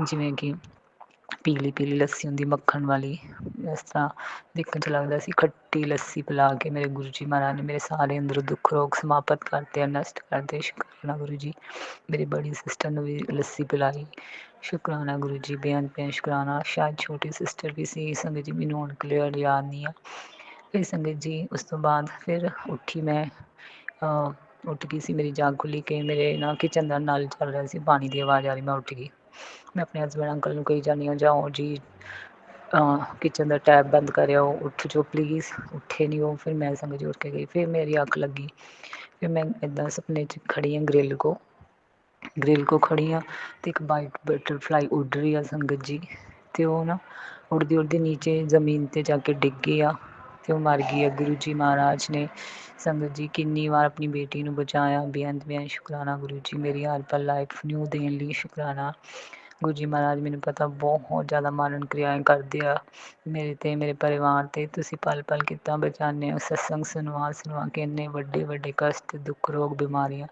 ਜਿਵੇਂ ਕਿ ਪੀਲੀ ਪੀਲੀ ਲੱਸੀ ਹੁੰਦੀ ਮੱਖਣ ਵਾਲੀ, ਇਸ ਤਰ੍ਹਾਂ ਦੇਖਣ 'ਚ ਲੱਗਦਾ ਸੀ। ਖੱਟੀ ਲੱਸੀ ਪਿਲਾ ਕੇ ਮੇਰੇ ਗੁਰੂ ਜੀ ਮਹਾਰਾਜ ਨੇ ਮੇਰੇ ਸਾਰੇ ਅੰਦਰੋਂ ਦੁੱਖ ਰੋਗ ਸਮਾਪਤ ਕਰਤੇ, ਨਸ਼ਟ ਕਰਦੇ। ਸ਼ੁਕਰਾਨਾ ਗੁਰੂ ਜੀ। ਮੇਰੀ ਬੜੀ ਸਿਸਟਰ ਨੂੰ ਵੀ ਲੱਸੀ ਪਿਲਾਈ। ਸ਼ੁਕਰਾਨਾ ਗੁਰੂ ਜੀ, ਬੇਅੰਤ ਬੇਅੰਤ ਸ਼ੁਕਰਾਨਾ। ਸ਼ਾਇਦ ਛੋਟੀ ਸਿਸਟਰ ਵੀ ਸੀ। ਸੰਗਤ ਜੀ ਮੈਨੂੰ ਹੁਣ ਕਲੀਅਰ ਯਾਦ ਨਹੀਂ ਆ। ਫਿਰ ਸੰਗਤ ਜੀ ਉਸ ਤੋਂ ਬਾਅਦ ਫਿਰ ਉੱਠੀ ਮੈਂ, ਉੱਠ ਗਈ ਸੀ, ਮੇਰੀ ਜਾਗ ਖੁੱਲ੍ਹੀ ਕਿ ਮੇਰੇ ਨਾ ਕਿਚਨ ਦਾ ਨਲ ਚੱਲ ਰਿਹਾ ਸੀ, ਪਾਣੀ ਦੀ ਆਵਾਜ਼ ਆ ਰਹੀ, ਮੈਂ ਉੱਠ ਗਈ। ਮੈਂ ਆਪਣੇ ਹਸਬੈਂਡ ਅੰਕਲ ਨੂੰ ਕਹੀ ਜਾਂਦੀ ਹਾਂ, ਜਾਓ ਜੀ ਕਿਚਨ ਦਾ ਟੈਪ ਬੰਦ ਕਰਿਓ, ਉੱਠ ਜਾਓ ਪਲੀਜ਼। ਉੱਠੇ ਨਹੀਂ ਉਹ। ਫਿਰ ਮੈਂ ਸੰਗਤ ਜੀ ਉੱਠ ਕੇ ਗਈ। ਫਿਰ ਮੇਰੀ ਅੱਖ ਲੱਗੀ, ਫਿਰ ਮੈਂ ਇੱਦਾਂ ਸੁਪਨੇ 'ਚ ਖੜ੍ਹੀ ਹਾਂ ਗ੍ਰਿਲ ਕੋ ਖੜ੍ਹੀ ਹਾਂ, ਅਤੇ ਇੱਕ ਵਾਈਟ ਬਟਰਫਲਾਈ ਉੱਡ ਰਹੀ ਆ ਸੰਗਤ ਜੀ, ਅਤੇ ਉਹ ਨਾ ਉੱਡਦੀ ਉੱਡਦੀ ਨੀਚੇ ਜ਼ਮੀਨ 'ਤੇ ਜਾ ਕੇ ਡਿੱਗ ਗਈ ਆ, ਅਤੇ ਉਹ ਮਰ ਗਈ ਆ। ਗੁਰੂ ਜੀ ਮਹਾਰਾਜ ਨੇ ਸੰਗਤ ਜੀ ਕਿੰਨੀ ਵਾਰ ਆਪਣੀ ਬੇਟੀ ਨੂੰ ਬਚਾਇਆ। ਬੇਅੰਤ ਬੇਅੰਤ ਸ਼ੁਕਰਾਨਾ ਗੁਰੂ ਜੀ, ਮੇਰੀ ਹਰ ਪਲ ਲਾਈਫ ਨਿਊ ਦੇਣ ਲਈ ਸ਼ੁਕਰਾਨਾ ਗੁਰੂ ਜੀ ਮਹਾਰਾਜ। ਮੈਨੂੰ ਪਤਾ ਬਹੁਤ ਜ਼ਿਆਦਾ ਮਾਰਨ ਕਿਰਿਆएँ ਕਰਦੇ ਆ ਮੇਰੇ 'ਤੇ, ਮੇਰੇ ਪਰਿਵਾਰ 'ਤੇ। ਤੁਸੀਂ ਪਲ ਪਲ ਕਿੱਦਾਂ ਬਚਾਉਂਦੇ ਹੋ। ਸਤਸੰਗ ਸੁਣਵਾ ਕੇ ਇੰਨੇ ਵੱਡੇ ਵੱਡੇ ਕਸ਼ਟ, ਦੁੱਖ ਰੋਗ, ਬਿਮਾਰੀਆਂ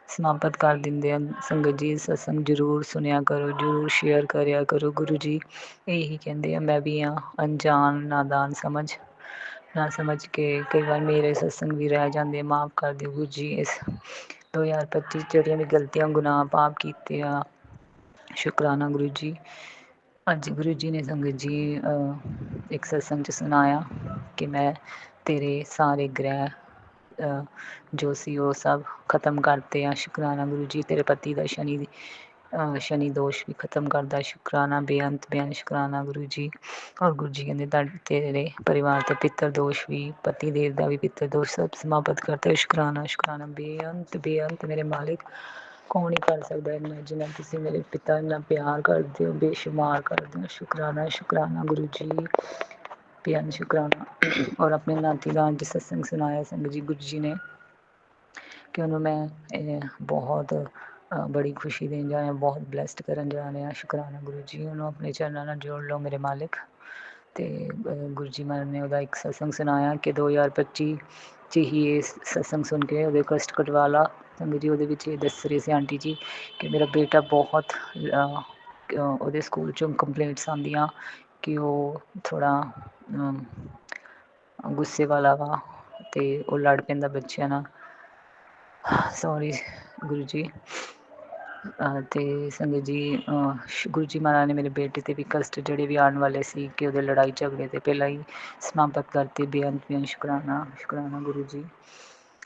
ਸਮਾਪਤ ਕਰ ਦਿੰਦੇ ਆ। ਸੰਗਤ ਜੀ ਸਤਸੰਗ ਜ਼ਰੂਰ ਸੁਣਿਆ ਕਰੋ, ਜ਼ਰੂਰ ਸ਼ੇਅਰ ਕਰਿਆ ਕਰੋ। ਗੁਰੂ ਜੀ ਇਹੀ ਕਹਿੰਦੇ ਆ। ਮੈਂ ਵੀ ਹਾਂ ਅਣਜਾਣ, ਨਾਦਾਨ ਨਾ ਸਮਝ ਕੇ ਕਈ ਵਾਰ ਮੇਰੇ ਸਤਸੰਗ ਵੀ ਰਹਿ ਜਾਂਦੇ, ਮਾਫ਼ ਕਰ ਦਿਓ ਗੁਰੂ ਜੀ। ਇਸ 2025 ਜਿਹੜੀਆਂ ਵੀ ਗਲਤੀਆਂ, ਗੁਨਾਹ, ਪਾਪ ਕੀਤੇ ਆ, ਸ਼ੁਕਰਾਨਾ ਗੁਰੂ ਜੀ। ਅੱਜ ਗੁਰੂ ਜੀ ਨੇ ਸੰਗਤ ਜੀ ਇੱਕ ਸਤਸੰਗ 'ਚ ਸੁਣਾਇਆ ਕਿ ਮੈਂ ਤੇਰੇ ਸਾਰੇ ਗ੍ਰਹਿ ਜੋ ਸੀ ਉਹ ਸਭ ਖਤਮ ਕਰਤੇ ਆ। ਸ਼ੁਕਰਾਨਾ ਗੁਰੂ ਜੀ। ਤੇਰੇ ਪਤੀ ਦਾ ਸ਼ਨੀ ਦੋਸ਼ ਵੀ ਖਤਮ ਕਰਦਾ। ਸ਼ੁਕਰਾਨਾ ਬੇਅੰਤ ਬੇਅੰਤ ਸ਼ੁਕਰਾਨਾ ਗੁਰੂ ਜੀ। ਔਰ ਗੁਰੂ ਜੀ ਕਹਿੰਦੇ ਤੇਰੇ ਪਰਿਵਾਰ 'ਤੇ ਪਿੱਤਰ ਦੋਸ਼ ਵੀ, ਪਤੀ ਦੇਵ ਦਾ ਵੀ ਪਿੱਤਰ ਦੋਸ਼ ਸਭ ਸਮਾਪਤ ਕਰਤਾ। ਸ਼ੁਕਰਾਨਾ ਸ਼ੁਕਰਾਨਾ ਬੇਅੰਤ ਬੇਅੰਤ ਮੇਰੇ ਮਾਲਿਕ। ਕੌਣ ਹੀ ਕਰ ਸਕਦਾ ਇੰਨਾ, ਜਿੰਨਾ ਤੁਸੀਂ ਮੇਰੇ ਪਿਤਾ ਇੰਨਾ ਪਿਆਰ ਕਰਦੇ ਹੋ, ਬੇਸ਼ੁਮਾਰ ਕਰਦੇ ਹੋ। ਸ਼ੁਕਰਾਨਾ ਸ਼ੁਕਰਾਨਾ ਗੁਰੂ ਜੀ, ਬੇਅੰਤ ਸ਼ੁਕਰਾਨਾ। ਔਰ ਆਪਣੇ ਨਾਤੀ ਦਾ ਅੱਜ ਸਤਸੰਗ ਸੁਣਾਇਆ ਸੰਗਤ ਜੀ ਗੁਰੂ ਜੀ ਨੇ, ਕਿ ਉਹਨੂੰ ਮੈਂ ਬਹੁਤ ਬੜੀ ਖੁਸ਼ੀ ਦੇਣ ਜਾ ਰਿਹਾ, ਬਹੁਤ ਬਲੈਸਡ ਕਰਨ ਜਾ ਰਿਹਾ। ਸ਼ੁਕਰਾਨਾ ਗੁਰੂ ਜੀ। ਉਹਨੂੰ ਆਪਣੇ ਚਰਨਾਂ ਨਾਲ ਜੋੜ ਲਓ ਮੇਰੇ ਮਾਲਿਕ। ਅਤੇ ਗੁਰੂ ਜੀ ਮਹਾਰਾਜ ਨੇ ਉਹਦਾ ਇੱਕ ਸਤਸੰਗ ਸੁਣਾਇਆ ਕਿ 2025 'ਚ ਹੀ ਇਹ ਸਤਸੰਗ ਸੁਣ ਕੇ ਉਹਦੇ ਕਸ਼ਟ ਕਟਵਾ ਲਾ। ਸੰਗਤ ਜੀ ਉਹਦੇ ਵਿੱਚ ਇਹ ਦੱਸ ਰਹੇ ਸੀ ਆਂਟੀ ਜੀ ਕਿ ਮੇਰਾ ਬੇਟਾ ਬਹੁਤ ਉਹਦੇ ਸਕੂਲ 'ਚੋਂ ਕੰਪਲੇਂਟਸ ਆਉਂਦੀਆਂ ਕਿ ਉਹ ਥੋੜ੍ਹਾ ਗੁੱਸੇ ਵਾਲਾ ਵਾ, ਅਤੇ ਉਹ ਲੜ ਪੈਂਦਾ ਬੱਚਿਆਂ ਨਾਲ। ਸੋਰੀ ਗੁਰੂ ਜੀ। ਅਤੇ ਸੰਗਤ ਜੀ ਗੁਰੂ ਜੀ ਮਹਾਰਾਜ ਨੇ ਮੇਰੇ ਬੇਟੇ 'ਤੇ ਵੀ ਕਸ਼ਟ ਜਿਹੜੇ ਵੀ ਆਉਣ ਵਾਲੇ ਸੀ ਕਿ ਉਹਦੇ ਲੜਾਈ ਝਗੜੇ 'ਤੇ ਪਹਿਲਾਂ ਹੀ ਸਮਾਪਤ ਕਰਤੇ। ਬੇਅੰਤ ਬੇਅੰਤ ਸ਼ੁਕਰਾਨਾ ਸ਼ੁਕਰਾਨਾ ਗੁਰੂ ਜੀ।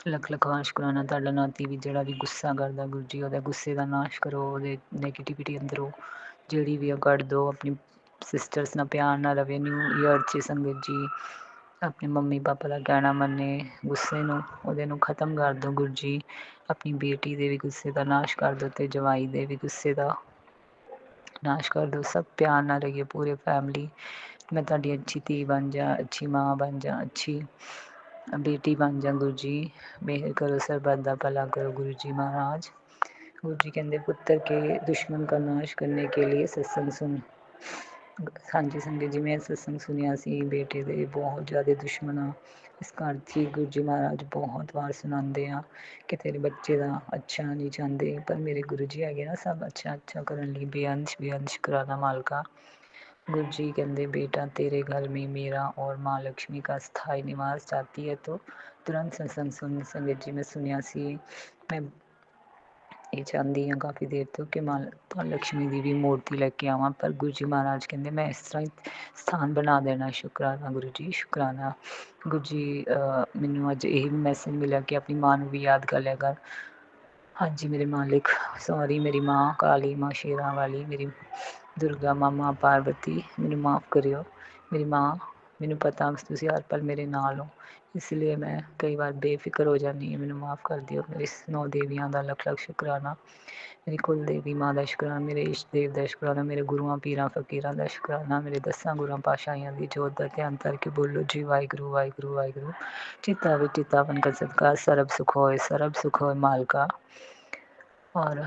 ਲੱਖ ਲੱਖ ਵਾਰ ਸ਼ੁਕਰਾਨਾ। ਤੁਹਾਡਾ ਨਾਤੀ ਵੀ ਜਿਹੜਾ ਵੀ ਗੁੱਸਾ ਕਰਦਾ ਗੁਰੂ ਜੀ, ਉਹਦਾ ਗੁੱਸੇ ਦਾ ਨਾਸ਼ ਕਰੋ, ਉਹਦੇ ਨੈਗੇਟਿਵਿਟੀ ਅੰਦਰੋਂ ਜਿਹੜੀ ਵੀ ਆ ਕੱਢ ਦਿਓ, ਆਪਣੀ ਸਿਸਟਰਸ ਨਾਲ ਪਿਆਰ ਨਾਲ ਰਵੇ। ਨਿਊ ਈਅਰ 'ਚ ਸੰਗਤ ਜੀ ਆਪਣੇ ਮੰਮੀ ਪਾਪਾ ਦਾ ਕਹਿਣਾ ਮੰਨੇ, ਗੁੱਸੇ ਨੂੰ ਉਹਦੇ ਨੂੰ ਖ਼ਤਮ ਕਰ ਦਿਓ ਗੁਰੂ ਜੀ। ਆਪਣੀ ਬੇਟੀ ਦੇ ਵੀ ਗੁੱਸੇ ਦਾ ਨਾਸ਼ ਕਰ ਦਿਓ ਅਤੇ ਜਵਾਈ ਦੇ ਵੀ ਗੁੱਸੇ ਦਾ ਨਾਸ਼ ਕਰ ਦਿਓ। ਸਭ ਪਿਆਰ ਨਾਲ ਰਹੀਏ ਪੂਰੇ ਫੈਮਿਲੀ। ਮੈਂ ਤੁਹਾਡੀ ਅੱਛੀ ਧੀ ਬਣ ਜਾ, ਅੱਛੀ ਮਾਂ ਬਣ ਜਾ, ਅੱਛੀ बेटी बन जा गुरु जी। मेहर करो सरबत दा भला करो गुरु जी महाराज। गुरु जी कहते पुत्र के दुश्मन का नाश करने के लिए सत्संग सुन। हाँ जी संगत जी, मैं सत्संग सुनिया सी। बेटे दे बहुत ज़्यादा दुश्मन आ। इस घर 'ਚ गुरु जी महाराज बहुत वार सुनाते हैं कि तेरे बच्चे का अच्छा नहीं चाहते, पर मेरे गुरु जी है ना सब अच्छा करने लिए बेअंश कराना मालका। गुरु जी कहते बेटा तेरे घर में मेरा और माँ लक्ष्मी का स्थायी निवास चाहती है तो तुरंत सत्संग सुन। संगत जी मैं सुनिया सी, मैं ये चाहती हाँ काफ़ी देर तो कि माँ लक्ष्मी की भी मूर्ति लेके आवां, पर गुरु जी महाराज कहते मैं इस तरह ही स्थान बना देना। शुकराना गुरु जी, शुकराना गुरु जी। मैनू अज यही मैसेज मिला कि अपनी माँ को भी याद कर लिया कर। हाँ जी मेरे मालिक, सॉरी मेरी माँ काली, माँ शेरा वाली, मेरी दुर्गा माँ, माँ पार्वती, मैनू माफ़ करियो। मेरी माँ, मैनू पता तुसीं हर पल मेरे नाल हो, इसलिए मैं कई बार बेफिक्र हो जाती है। मैनू माफ़ कर दियो। मेरी 9 देवियां का लख लख शुकराना। मेरी कुल देवी माँ का शुकराना, मेरे इष्ट देव का शुकराना, मेरे गुरुआं पीरां फकीरां का शुकराना, मेरे 10 गुरुआं पातशाहियां की जोत का ध्यान करके बोलो जी वाहिगुरू वाहिगुरू वाहिगुरू। चिता भी चितावन का सदका सरब सुख होए मालका। और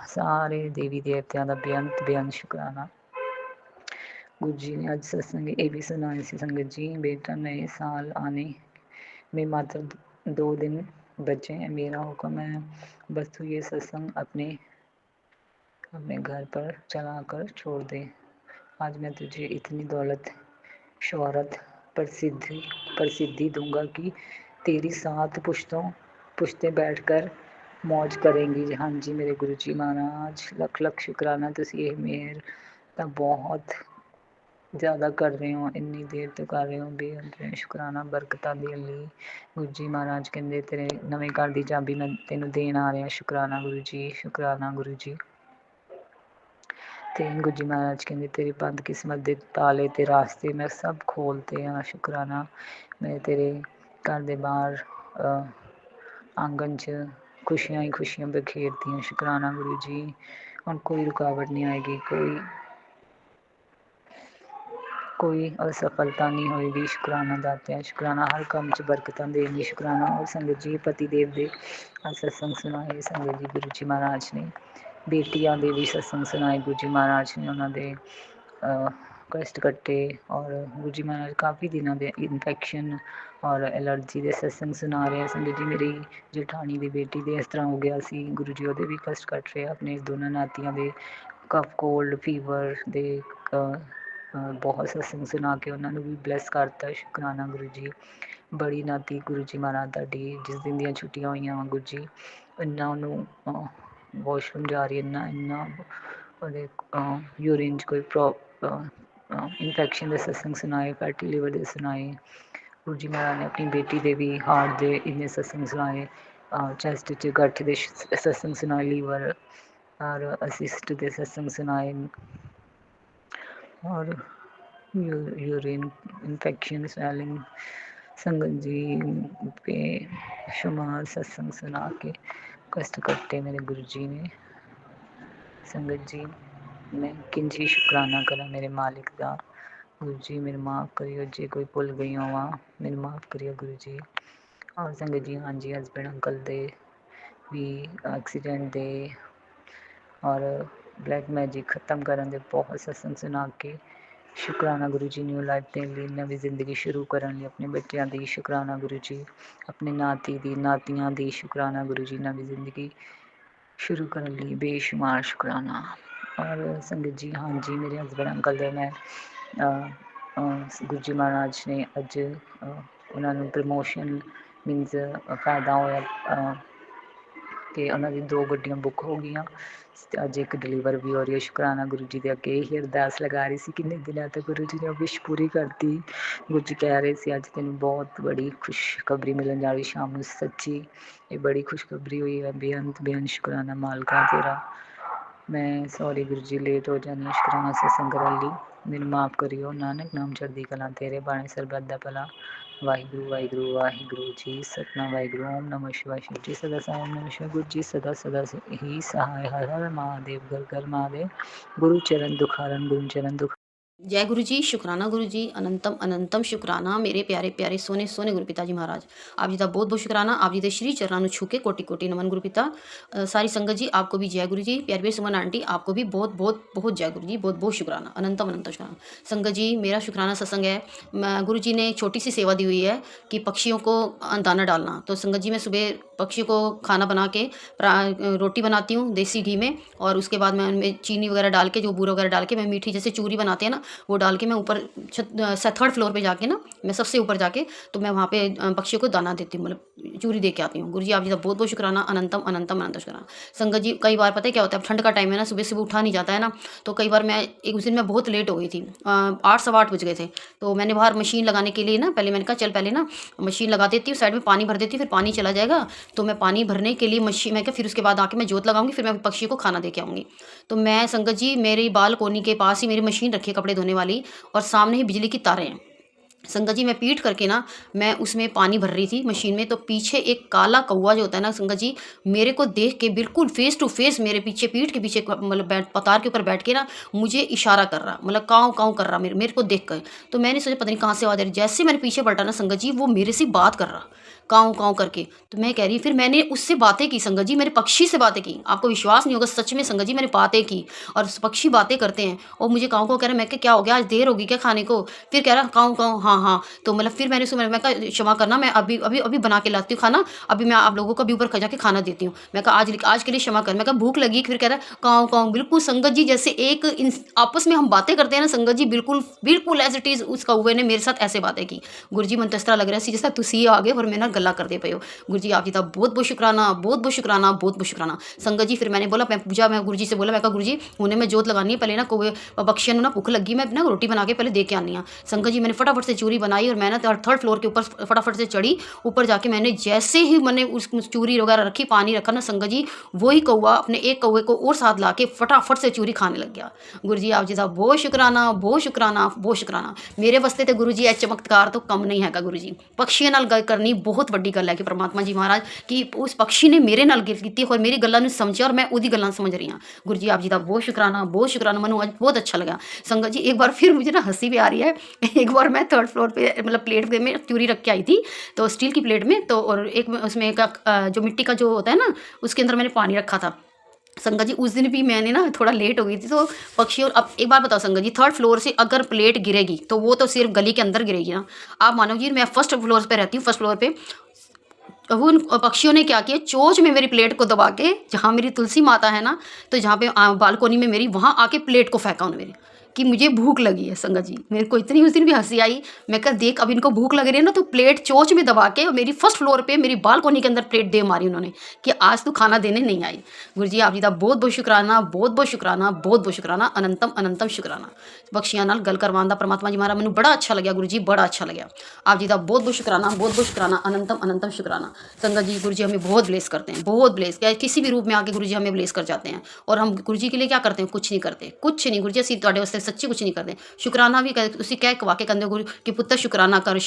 सारे देवी देवतियां का बेअंत शुकराना। गुरु जी ने अज सत्संग ये भी सुनाया सी संगत जी, बेटा नए साल आने में मात्र 2 दिन बचे हैं। मेरा हुक्म है बस तू ये सत्संग अपने घर पर चला कर छोड़ दे। आज मैं तुझे इतनी दौलत, शोहरत, प्रसिद्धि दूंगा कि तेरी 7 पुश्तें बैठकर मौज करेंगी। हाँ जी मेरे गुरु जी महाराज, लख लख शुकराना। तुसीं ये मेहर ਤਾਂ ਬਹੁਤ ज़्यादा कर रहे हो, इन्नी देर तो कर रहे हो, बेअंत शुकराना बरकतां देने ਲਈ। गुरु जी महाराज कहते तेरे नਵੇਂ घर ਦੀ ਚਾਬੀ मैं ਤੈਨੂੰ ਦੇਣ आ रहा। शुकराना गुरु जी, शुकराना गुरु जी। ਤੇ ਗੁਰੂ ਜੀ महाराज कहते तेरी बंद किस्मत ਦੇ ताले ते रास्ते मैं सब खोलते हैं। शुकराना मैं तेरे घर ਦੇ बाहर आंगन 'ਚ खुशियां ही खुशियां बखेरती हूँ। शुकराना गुरु जी। ਹੁਣ कोई रुकावट नहीं आएगी, कोई असफलता नहीं होएगी। शुकराना दाते हैं, शुकराना हर काम 'ਚ बरकतां देंगे। शुकराना। और संगत जी पति देव दे सत्संग सुनाए संगत जी गुरु जी महाराज ने। बेटियां दे भी सत्संग सुनाए गुरु जी महाराज ने, उन्होंने कष्ट कट्टे। और गुरु जी महाराज काफ़ी दिनों के इन्फेक्शन और एलर्जी के सत्संग सुना रहे हैं संगत जी। मेरी जेठानी की बेटी दे इस तरह हो गया सी, गुरु जी ਉਹਦੇ भी कष्ट कट रहे अपने दोनों नातियां दे कफ कोल्ड फीवर दे बहुत सत्संग सुना के उन्होंने भी ब्लैस करता। शुकराना गुरु जी। बड़ी नाती गुरु जी महाराज ਤੁਹਾਡੀ जिस दिन ਦੀਆਂ छुट्टियां ਹੋਈਆਂ ਵਾ गुरु जी, ਇੰਨਾ ਉਹਨੂੰ ਵਾਸ਼ਰੂਮ ਜਾ ਰਹੀ, ਇੰਨਾ ਉਹਦੇ यूरिन 'ਚ कोई इन्फेक्शन के सत्संग सुनाए, फैटी लिवर के सुनाए। गुरु जी महाराज ने अपनी बेटी के भी हार्ट के इन्ने सत्संग सुनाए, चैस्ट 'ਚ गठ के सत्संग सुनाए, लीवर और असिस्ट के सत्संग सुनाए, और यूरिन इन्फेक्शन स्वेलिंग संगत जी बेशुमार सत्संग सुना के कष्ट कट्टे मेरे गुरु जी ने। संगत जी मैं किंजी शुकराना करा मेरे मालिक का। गुरु जी मेरे माफ़ करियो जे कोई भुल गई होवां, मेरे माफ़ करियो गुरु जी। और संगत जी हाँ जी हसबैंड अंकल दे भी एक्सीडेंट दे और ब्लैक मैजिक ख़त्म करन दे बहुत सत्संग सुना के शुकराना गुरु जी। न्यू लाइफ देने लिए, नवी जिंदगी शुरू करने लिए अपने बच्चों की शुकराना गुरु जी, अपने नाती दी नातियां दी शुकराना गुरु जी, नवी जिंदगी शुरू करने लिए बेशुमार शुकराना। और संगत जी हाँ जी मेरे हसबैंड अंकल दे मैं गुरु जी महाराज ने अज उन्होंने प्रमोशन मीनस फायदा होया कि उन्होंने 2 गड्डियां बुक हो गई, अज एक डिलीवर भी हो रही है। शुकराना गुरु जी के अगे ही अरदास लगा रही थी किन्ने दिनों तक, गुरु जी ने विश पूरी करती। गुरु जी कह रहे थे अज तेन बहुत बड़ी खुशखबरी मिलने जा रही शाम को, सच्ची ये बड़ी खुशखबरी हुई है। बेअंत शुकराना मालका तेरा। मैं सॉरी गुरु जी लेट हो जानी शुकराना सत्संग कर ली मैनू माफ़ करियो नानक नाम चढ़दी कला तेरे बाणे सरबत दा भला वाहिगुरु वाहिगुरु वाहिगुरु जी सतनाम वाहिगुरु ओम नमः शिवाय शिव जी सदा साई ओम नमः शिवाय गुरु जी सदा सदा ही सहाय हर हर महादेव घर घर महादेव गुरु चरण दुखारन गुरु चरण दुख जय गुरु जी शुक्राना गुरु जी अनंतम अनंतम शुक्राना मेरे प्यारे प्यारे सोने सोने गुरु पिता जी महाराज आप जी का बहुत बहुत शुक्राना आप जी के श्री चरणों छू के कोटि कोटि नमन गुरु पिता सारी संगत जी आपको भी जय गुरु जी प्यारे प्यारे सुमन आंटी आपको भी बहुत बहुत बहुत जय गुरु जी बहुत बहुत शुक्राना अनंतम अनंतम शुक्राना संगत जी मेरा शुक्राना सत्संग है गुरु जी ने एक छोटी सी सेवा दी हुई है कि पक्षियों को दाना डालना तो संगत जी मैं सुबह पक्षियों को खाना बना के रोटी बनाती हूँ देसी घी में और उसके बाद मैं उनमें चीनी वगैरह डाल के जो बूरा वगैरह डाल के मैं मीठी जैसे चूरी बनाते हैं ना वो डाल के मैं ऊपर थर्ड फ्लोर पे जाके ना मैं सबसे ऊपर जाके तो मैं वहाँ पे पक्षियों को दाना देती हूँ मतलब चूरी दे के आती हूँ गुरु जी आप जी का बहुत बहुत शुक्राना अनंतम अनंतम अनंत शुक्राना संगत जी कई बार पता है क्या होता है ठंड का टाइम है ना सुबह सुबह उठा नहीं जाता है ना तो कई बार मैं एक उस दिन मैं बहुत लेट हो गई थी 8 सवा 8 बज गए थे तो मैंने बाहर मशीन लगाने के लिए ना पहले मैंने कहा चल पहले ना मशीन लगा देती हूँ साइड में पानी भर देती हूँ फिर पानी चला जाएगा तो मैं पानी भरने के लिए मशीन मैं क्या फिर उसके बाद आके मैं जोत लगाऊंगी फिर मैं पक्षी को खाना दे के आऊँगी तो मैं संगत जी मेरी बालकोनी के पास ही मेरी मशीन रखी है कपड़े धोने वाली और सामने ही बिजली की तारें हैं संगत जी मैं पीट करके ना मैं उसमें पानी भर रही थी मशीन में तो पीछे एक काला कौवा जो होता है ना संगत जी मेरे को देख के बिल्कुल फेस टू फेस मेरे पीछे पीठ के पीछे मतलब पतार के ऊपर बैठ के ना मुझे इशारा कर रहा मतलब काँव काँव कर रहा मेरे को देख कर तो मैंने सोचा पता नहीं कहाँ से आवाज़ आ रही जैसे मैंने पीछे पलटा ना संगत जी वो मेरे से बात कर रहा काँव काँव करके तो मैं कह रही फिर मैंने उससे बातें की संगत जी मेरे पक्षी से बातें की आपको विश्वास नहीं होगा सच में संगत जी मैंने बातें की और पक्षी बातें करते हैं और मुझे काँव काँव कह रहा मैं क्या हो गया आज देर होगी क्या खाने को फिर कह रहा काँव काँव हाँ हाँ तो मतलब फिर मैंने सुना मैं कहा क्षमा करना मैं अभी अभी अभी बना के लाती हूँ खाना अभी मैं आप लोगों को अभी ऊपर जाके खाना देती हूँ मैं कहा आज के लिए क्षमा कर मैं कहा भूख लगी फिर कह रहा काँव काँव बिल्कुल संगत जी जैसे एक आपस में हम बातें करते हैं ना संगत जी बिल्कुल बिल्कुल एज इट इज़ उस कौवे ने मेरे साथ ऐसे बातें की गुरु जी मन तो इस तरह लग रहा है जैसा तुसी आ गए और मेरा गला कर दे पे हो गुरु जी आप जी का बहुत बहुत शुक्राना बहुत बहुत शुक्राना बहुत बहुत शुक्राना संगत जी फिर मैंने बोला मैं पूजा मैं गुरु जी से बोला मैं कहा गुरु जी उन्हें मैं जोत लगानी है पहले ना कौवे बख्शिया ना भूख लगी मैं ना रोटी बना के पहले दे के आनी है संगत जी मैंने फटाफट से चूरी बनाई और मैंने थर्ड फ्लोर के ऊपर फटाफट से चढ़ी ऊपर जाके मैंने जैसे ही मैंने उस चूरी वगैरह रखी पानी रखा ना संगत जी वही कौवा अपने एक कौवे को और साथ ला के फटाफट से चूरी खाने लग गया गुरु जी आप जी साहब बहुत शुक्राना बहुत शुक्राना बहुत शुक्राना मेरे वास्ते तो गुरु जी यह चमत्कार तो कम नहीं है गुरु जी पक्षियों नाल गल करनी बहुत वड्डी गल है कि परमात्मा जी महाराज कि उस पक्षी ने मेरे नाल गल की और मेरी गल्लां समझा और मैं उदी गल्लां समझ रही हाँ गुरु जी आप जी का बहुत शुक्राना मैनू आज बहुत अच्छा लगा संगत जी एक बार फिर मुझे ना हंसी भी आ रही है एक बार मैं थर्ड फ्लोर पे मतलब प्लेट पे में चूरी रख के आई थी तो स्टील की प्लेट में तो और एक उसमें जो मिट्टी का जो होता है ना उसके अंदर मैंने पानी रखा था संगत जी उस दिन भी मैंने ना थोड़ा लेट हो गई थी तो पक्षी और अब एक बार बताओ संगत जी थर्ड फ्लोर से अगर प्लेट गिरेगी तो वो तो सिर्फ गली के अंदर गिरेगी ना आप मानो जी मैं फर्स्ट फ्लोर पे रहती हूँ फर्स्ट फ्लोर पे वो उन पक्षियों ने क्या किया चोंच में मेरी प्लेट को दबा के जहाँ मेरी तुलसी माता है ना तो जहाँ पे बालकोनी में मेरी वहाँ आके प्लेट को फेंका उन्होंने मेरे कि मुझे भूख लगी है संगत जी मेरे को इतनी उस दिन भी हंसी आई मैं कहा देख अब इनको भूख लग रही है ना तो प्लेट चोंच में दबा के मेरी फर्स्ट फ्लोर पे मेरी बालकोनी के अंदर प्लेट दे मारी उन्होंने कि आज तू खाना देने नहीं आई गुरु जी आप जी का बहुत बहुत शुक्राना बहुत बहुत शुक्राना बहुत बहुत शुक्राना अनंतम अनंतम शुक्राना बख्शियां नाल गल करवाउण दा परमात्मा जी महाराज मैनू बड़ा अच्छा लग्या गुरु जी बड़ा अच्छा लग्या आप जी का बहुत बहुत शुक्राना अनंतम अनंतम शुक्राना संगत जी गुरु जी हमें बहुत ब्लेस करते हैं बहुत ब्लेस क्या किसी भी रूप में आके गुरु जी हमें ब्लेस कर जाते हैं और हम गुरु जी के लिए क्या करते हैं कुछ नहीं करते कुछ नहीं गुरु जी असीं तुहाडे वास्ते सच्ची कुछ नहीं करते शुकराना भी उसी कह वाके कहते गुरु कि पुत्र शुकराना कर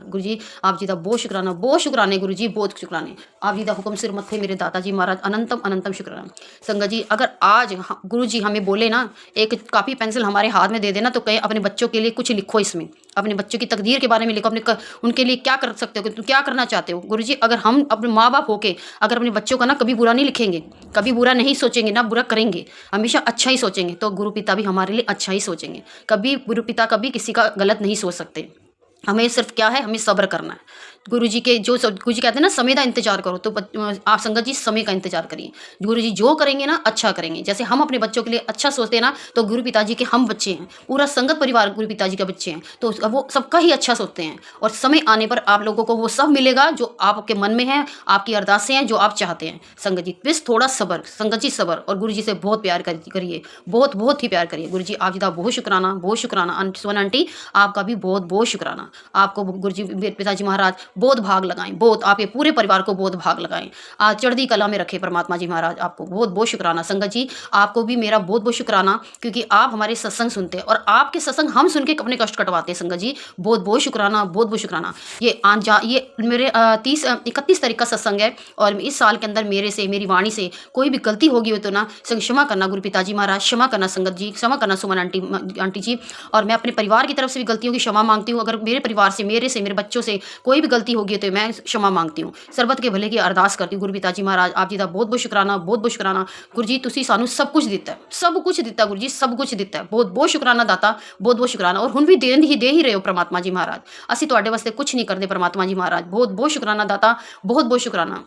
गुरु जी आप जी का बहुत शुकराने गुरु जी बहुत शुकराने आप जी का हुक्म सिर मत्थे मेरे दाता जी महाराज अनंतम अनंतम शुक्राना संगत जी अगर आज गुरु जी हमें बोले ना एक कापी पेंसिल हमारे हाथ में दे देना तो कहें अपने बच्चों के लिए कुछ लिखो इसमें अपने बच्चों की तकदीर के बारे में लिखो अपने उनके लिए क्या कर सकते हो तुम क्या करना चाहते हो गुरु जी अगर हम अपने माँ बाप होके अगर अपने बच्चों का ना कभी बुरा नहीं लिखेंगे कभी बुरा नहीं सोचेंगे ना बुरा करेंगे हमेशा अच्छा ही सोचेंगे तो गुरु पिता भी हमारे लिए अच्छा ही सोचेंगे कभी गुरु पिता कभी किसी का गलत नहीं सोच सकते हमें सिर्फ क्या है हमें सब्र करना है गुरु जी के जो गुरु जी कहते हैं ना समय का इंतजार करो तो आप संगत जी समय का इंतजार करिए गुरु जी जो करेंगे ना अच्छा करेंगे जैसे हम अपने बच्चों के लिए अच्छा सोचते हैं ना तो गुरु पिताजी के हम बच्चे हैं पूरा संगत परिवार गुरु पिताजी के बच्चे हैं तो वो सबका ही अच्छा सोचते हैं और समय आने पर आप लोगों को वो सब मिलेगा जो आपके मन में है आपकी अरदासें हैं जो आप चाहते हैं संगत जी बस थोड़ा सब्र संगत जी सब्र और गुरु जी से बहुत प्यार करिए बहुत ही प्यार करिए गुरु जी आप जी का बहुत शुक्राना सुवन आंटी आपका भी बहुत शुक्राना आपको गुरु जी पिताजी महाराज बोध भाग लगाएं, बोध आपके पूरे परिवार को बोध भाग लगाएं, चढ़ती कला में रखे परमात्मा जी महाराज। आपको बहुत बहुत शुक्राना संगत जी, आपको भी मेरा बहुत बहुत शुक्राना, क्योंकि आप हमारे सत्संग सुनते हैं और आपके सत्संग हम सुन के अपने कष्ट कटवाते हैं संगत जी। बहुत बहुत शुक्राना, बहुत बहुत शुक्राना। ये मेरे 31 तारीख का सत्संग है और इस साल के अंदर मेरे से, मेरी वाणी से कोई भी गलती होगी हो तो ना क्षमा करना गुरु पिताजी महाराज, क्षमा करना संगत जी, क्षमा करना सुमन आंटी जी। और मैं अपने परिवार की तरफ से भी गलतियों की क्षमा मांगती हूँ। अगर मेरे परिवार से, मेरे बच्चों से कोई भी गलती होगी तो मैं क्षमा मांगती हूँ। सरबत के भले की अरदास करती हूँ गुरु पिताजी महाराज। आप जी का बहुत बहुत शुक्राना, बहुत बहुत शुक्राना। गुरु जी तुसी सानू सब कुछ दिता है, सब कुछ दिता गुरु जी, सब कुछ दिता है। बहुत बहुत शुक्राना दाता, बहुत बहुत शुक्राना। और हुण भी दे ही रहे हो परमात्मा जी महाराज। ਅਸੀਂ ਤੁਹਾਡੇ ਵਾਸਤੇ कुछ नहीं करते परमात्मा जी महाराज। बहुत बहुत शुक्राना दाता, बहुत बहुत शुक्राना।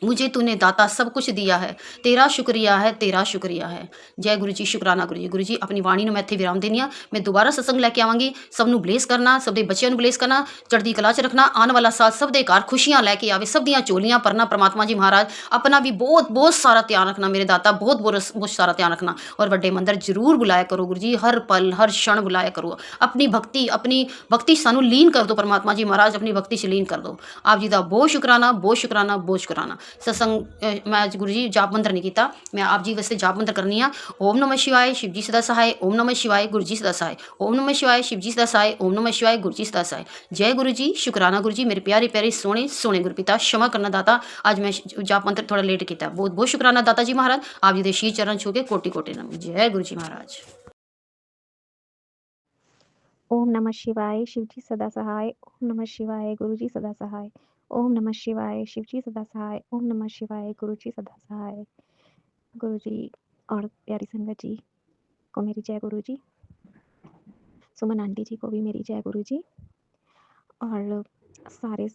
मुझे तूने दाता सब कुछ दिया है, तेरा शुक्रिया है, तेरा शुक्रिया है। जय गुरु जी, शुक्राना गुरु जी। गुरु जी अपनी वाणी ਨੂੰ ਮੈਂ ਇੱਥੇ ਵਿਰਾਮ ਦੇਣੀ ਆ। ਮੈਂ ਦੁਬਾਰਾ ਸਤਸੰਗ ਲੈ ਕੇ ਆਵਾਂਗੀ। ਸਭ ਨੂੰ ਬਲੇਸ ਕਰਨਾ, ਸਭ ਦੇ ਬੱਚਿਆਂ ਨੂੰ ਬਲੇਸ ਕਰਨਾ, ਚੜ੍ਹਦੀ ਕਲਾ 'ਚ ਰੱਖਣਾ। ਆਉਣ ਵਾਲਾ ਸਾਲ ਸਭ ਦੇ ਘਰ ਖੁਸ਼ੀਆਂ ਲੈ ਕੇ ਆਵੇ, ਸਭ ਦੀਆਂ ਝੋਲੀਆਂ ਭਰਨਾ परमात्मा जी महाराज। अपना भी बहुत बहुत सारा ध्यान रखना मेरे दाता, बहुत बहुत सारा ध्यान रखना। और ਵੱਡੇ ਮੰਦਰ ਜ਼ਰੂਰ बुलाया करो गुरु जी, हर पल हर क्षण बुलाया करो। अपनी भक्ति ਸਾਨੂੰ ਲੀਨ कर दो परमात्मा जी महाराज, अपनी भक्ति 'ਚ ਲੀਨ कर दो। आप जी ਦਾ ਬਹੁਤ शुक्राना, बहुत शुक्राना, बहुत शुक्राना। सत्संग मैं आज गुरु जी जाप मंत्र नहीं किया, मैं आप जी वास्ते जाप मंत्र करनी आ। ओम नमः शिवाय, शिव जी सदा सहाय। ओम नमः शिवाय, गुरु जी सदा सहाय। ओम नमः शिवाय, शिव जी सदा सहाय। ओम नमः शिवाय, गुरु जी सदा सहाय। जय गुरु जी, शुक्राना गुरु जी, मेरे प्यारे प्यारे सोने सोने गुरु पिता। क्षमा करना दाता, आज मैं जाप मंत्र थोड़ा लेट किया। बहुत बहुत शुक्राना दाता जी महाराज। आप जी दे शीश चरण छू के कोटि कोटि नमन। जय गुरु जी महाराज। ओम नमः शिवाय, शिवजी सदा सहाय। ओम नमः शिवाय, गुरुजी सदा सहाय। ओम नमः शिवाय, शिवजी सदा सहाय। ओम नमः शिवाय, गुरुजी सदा सहाय। गुरुजी और प्यारी संगत जी को मेरी जय गुरुजी। सुमन आंटी जी को भी मेरी जय गुरुजी। और सारे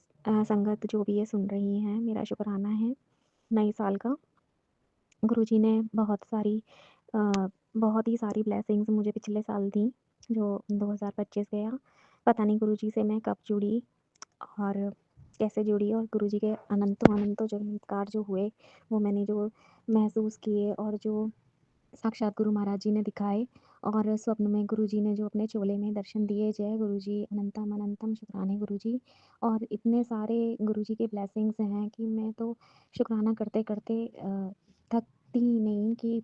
संगत जो भी ये सुन रही हैं, मेरा शुक्राना है नए साल का। गुरुजी ने बहुत ही सारी ब्लेसिंग्स मुझे पिछले साल दी, जो 2025 गया। पता नहीं गुरुजी से मैं कब जुड़ी और कैसे जुड़ी, और गुरुजी के अनंतों चमत्कार जो हुए, वो मैंने जो महसूस किए और जो साक्षात गुरु महाराज जी ने दिखाए, और स्वप्न में गुरुजी ने जो अपने चोले में दर्शन दिए। जय गुरुजी, अनंतम अनंतम शुक्राने गुरुजी। और इतने सारे गुरुजी के ब्लेसिंग्स हैं कि मैं तो शुक्राना करते करते थकती ही नहीं कि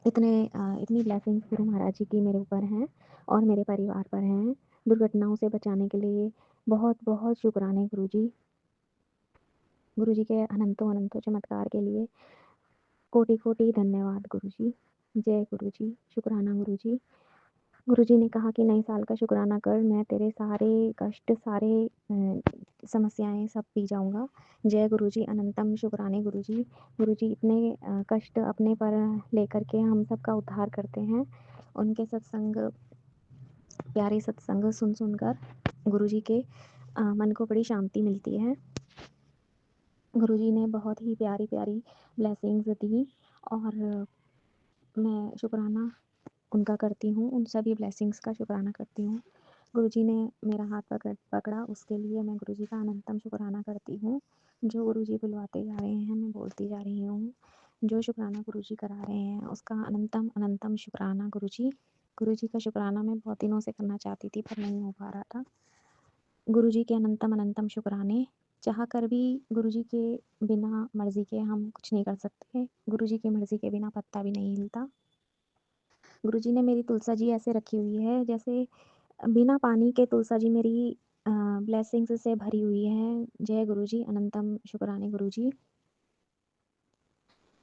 इतनी ब्लेसिंग्स गुरु महाराज जी की मेरे ऊपर हैं और मेरे परिवार पर हैं। दुर्घटनाओं से बचाने के लिए बहुत बहुत शुक्राने गुरुजी। गुरुजी के अनंतों चमत्कार के लिए कोटि कोटि धन्यवाद गुरुजी। जय गुरुजी, शुक्राना गुरुजी। गुरुजी ने कहा कि नए साल का शुक्राना कर, मैं तेरे सारे कष्ट, सारे समस्याएं सब पी जाऊंगा। जय गुरुजी, अनंतम शुक्राने गुरुजी। गुरुजी इतने कष्ट अपने पर लेकर के हम सबका उद्धार करते हैं। उनके सत्संग, प्यारे सत्संग सुन सुनकर गुरुजी के मन को बड़ी शांति मिलती है। गुरुजी ने बहुत ही प्यारी प्यारी ब्लेसिंग्स दी और मैं शुक्राना उनका करती हूँ, उन सभी ब्लेसिंग्स का शुक्राना करती हूँ। गुरुजी ने मेरा हाथ पकड़ा, उसके लिए मैं गुरुजी का अनंतम शुक्राना करती हूँ। जो गुरुजी बुलवाते जा रहे हैं, मैं बोलती जा रही हूँ। जो शुक्राना गुरुजी करा रहे हैं, उसका अनंतम अनंतम शुक्राना गुरुजी। गुरुजी का शुक्राना मैं बहुत दिनों से करना चाहती थी, पर नहीं हो पा रहा था। गुरुजी के अनंतम अनंतम शुक्राने। चाह कर भी गुरुजी के बिना मर्जी के हम कुछ नहीं कर सकते। गुरुजी की मर्जी के बिना पत्ता भी नहीं हिलता। गुरुजी ने मेरी तुलसा जी ऐसे रखी हुई है जैसे बिना पानी के तुलसा जी मेरी ब्लेसिंग्स से भरी हुई है। जय गुरुजी, अनंतम शुक्राने गुरुजी।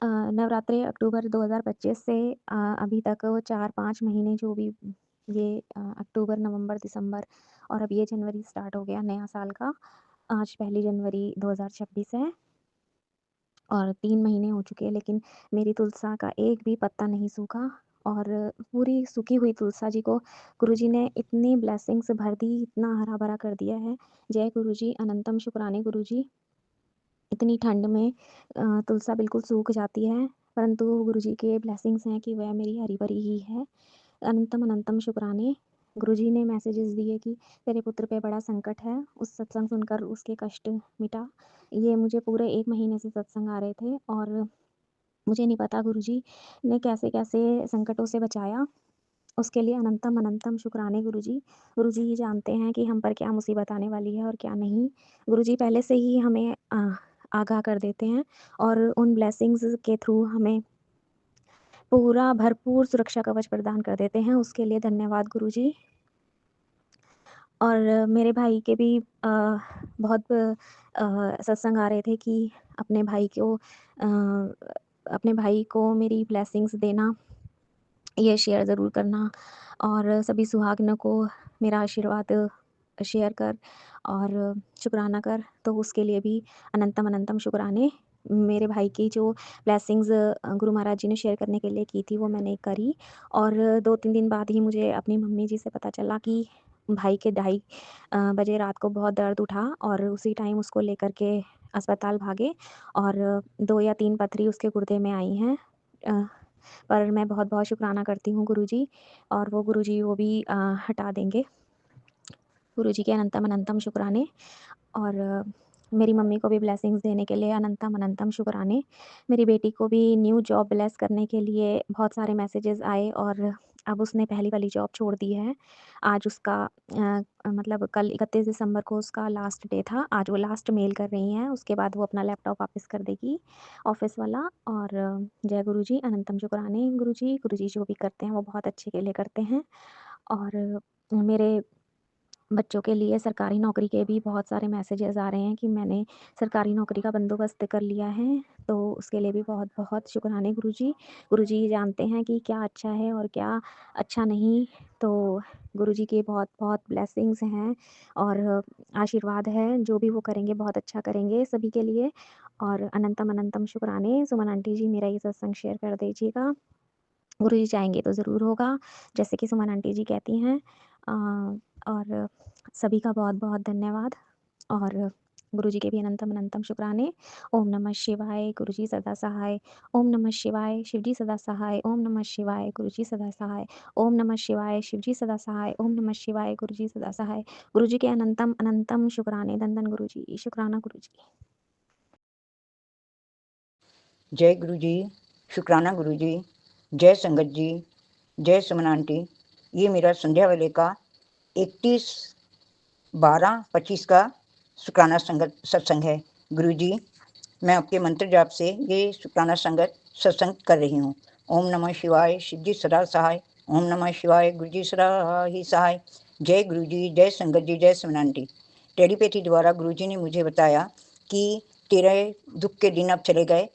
नवरात्रे अक्टूबर 2025 से अभी तक 4-5 महीने जो भी ये अक्टूबर, नवंबर, दिसंबर और अब ये जनवरी स्टार्ट हो गया नया साल का। आज 1 जनवरी 2026 है और 3 महीने हो चुके हैं, लेकिन मेरी तुलसा का एक भी पत्ता नहीं सूखा। और पूरी सूखी हुई तुलसा जी को गुरुजी ने इतनी ब्लेसिंग्स भर दी, इतना हरा भरा कर दिया है। जय गुरुजी, अनंतम शुक्राने गुरुजी। इतनी ठंड में तुलसा बिल्कुल सूख जाती है, परंतु गुरुजी के ब्लेसिंग्स हैं कि वह मेरी हरी भरी ही है। अनंतम अनंतम शुक्राने। गुरुजी ने मैसेजेस दिए कि तेरे पुत्र पे बड़ा संकट है, उस सत्संग सुनकर उसके कष्ट मिटा। ये मुझे पूरे 1 महीने से सत्संग आ रहे थे और मुझे नहीं पता गुरुजी ने कैसे कैसे संकटों से बचाया। उसके लिए अनंतम अनंतम शुक्राने गुरुजी। गुरुजी ही जानते हैं कि हम पर क्या मुसीबत आने वाली है और क्या नहीं। गुरुजी पहले से ही हमें आगाह कर देते हैं और उन ब्लेसिंग्स के थ्रू हमें पूरा भरपूर सुरक्षा कवच प्रदान कर देते हैं। उसके लिए धन्यवाद गुरुजी। और मेरे भाई के भी बहुत सत्संग आ रहे थे कि अपने भाई को मेरी ब्लेसिंग्स देना, ये शेयर ज़रूर करना और सभी सुहागिनों को मेरा आशीर्वाद शेयर कर और शुक्राना कर। तो उसके लिए भी अनंतम अनंतम शुक्राने। मेरे भाई की जो ब्लेसिंग्स गुरु महाराज जी ने शेयर करने के लिए की थी वो मैंने करी और 2-3 दिन बाद ही मुझे अपनी मम्मी जी से पता चला कि भाई के 2:30 बजे रात को बहुत दर्द उठा और उसी टाइम उसको लेकर के अस्पताल भागे और 2 या 3 पथरी उसके गुर्दे में आई हैं। पर मैं बहुत-बहुत शुक्राना करती हूँ गुरुजी और वो गुरुजी वो भी हटा देंगे। गुरुजी के अनंतम अनंतम शुक्राने और मेरी मम्मी को भी ब्लेसिंग्स देने के लिए अनंतम अनंतम शुक्राने। मेरी बेटी को भी न्यू जॉब ब्लेस करने के लिए बहुत सारे मैसेजेस आए और अब उसने पहली वाली जॉब छोड़ दी है। आज उसका मतलब कल 31 दिसंबर को उसका लास्ट डे था। आज वो लास्ट मेल कर रही हैं, उसके बाद वो अपना लैपटॉप वापस कर देगी ऑफ़िस वाला। और जय गुरुजी, अनंतम शुक्राने गुरुजी। गुरुजी जो भी करते हैं वो बहुत अच्छे के लिए करते हैं। और मेरे बच्चों के लिए सरकारी नौकरी के भी बहुत सारे मैसेजेस आ रहे हैं कि मैंने सरकारी नौकरी का बंदोबस्त कर लिया है, तो उसके लिए भी बहुत-बहुत शुक्राने गुरुजी। गुरुजी जानते हैं कि क्या अच्छा है और क्या अच्छा नहीं, तो गुरुजी के बहुत-बहुत ब्लेसिंग्स हैं और आशीर्वाद है, जो भी वो करेंगे बहुत अच्छा करेंगे सभी के लिए। और अनंतम अनंतम शुक्राने। सुमन आंटी जी मेरा ये सत्संग शेयर कर दीजिएगा। गुरुजी चाहेंगे तो ज़रूर होगा, जैसे कि सुमन आंटी जी कहती हैं। और सभी का बहुत-बहुत धन्यवाद और गुरुजी के भी अनंतम अनंतम शुक्राने। ओम नमः शिवाय, गुरुजी सदा सहाय। ओम नमः शिवाय, शिवजी सदा सहाय। ओम नमः शिवाय, गुरुजी सदा सहाय। ओम नमः शिवाय, शिवजी सदा सहाय। ओम नमः शिवाय, गुरुजी सदा सहाय। गुरुजी के अनंतम अनंतम शुक्राने। धन-धन गुरुजी, शुक्राना गुरुजी। जय गुरु जी, शुक्राना गुरु जी, जय संगत जी, जय सुमन आंटी। ये मेरा संध्या वेले का 31/12/25 का शुक्राना संगत सत्संग है। गुरु जी, मैं आपके मंत्र जाप से ये शुक्राना संगत सत्संग कर रही हूँ। ओम नमः शिवाय, शिव जी सदा सहाय। ओम नमः शिवाय, गुरु जी सदा ही सहाय। जय गुरु जी, जय संगत जी, जय सुमन आंटी। टेलीपैथी द्वारा गुरु जी ने मुझे बताया कि तेरे दुख के दिन अब चले गए,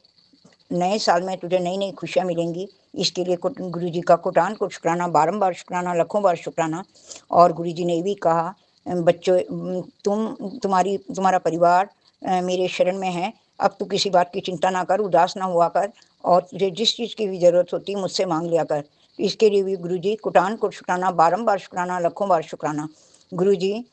नए साल में तुझे नई नई खुशियाँ मिलेंगी। इसके लिए गुरु जी का कोटान को शुक्राना, बारंबार शुक्राना, लाखों बार शुक्राना। और गुरु जी ने ये भी कहा, बच्चों तुम्हारा परिवार मेरे शरण में है, अब तू किसी बात की चिंता ना कर, उदास ना हुआ कर और तुझे जिस चीज़ की भी ज़रूरत होती है मुझसे मांग लिया कर। इसके लिए भी गुरु जी कोटान को शुक्राना, बारंबार शुक्राना, लाखों बार शुक्राना। गुरु जी,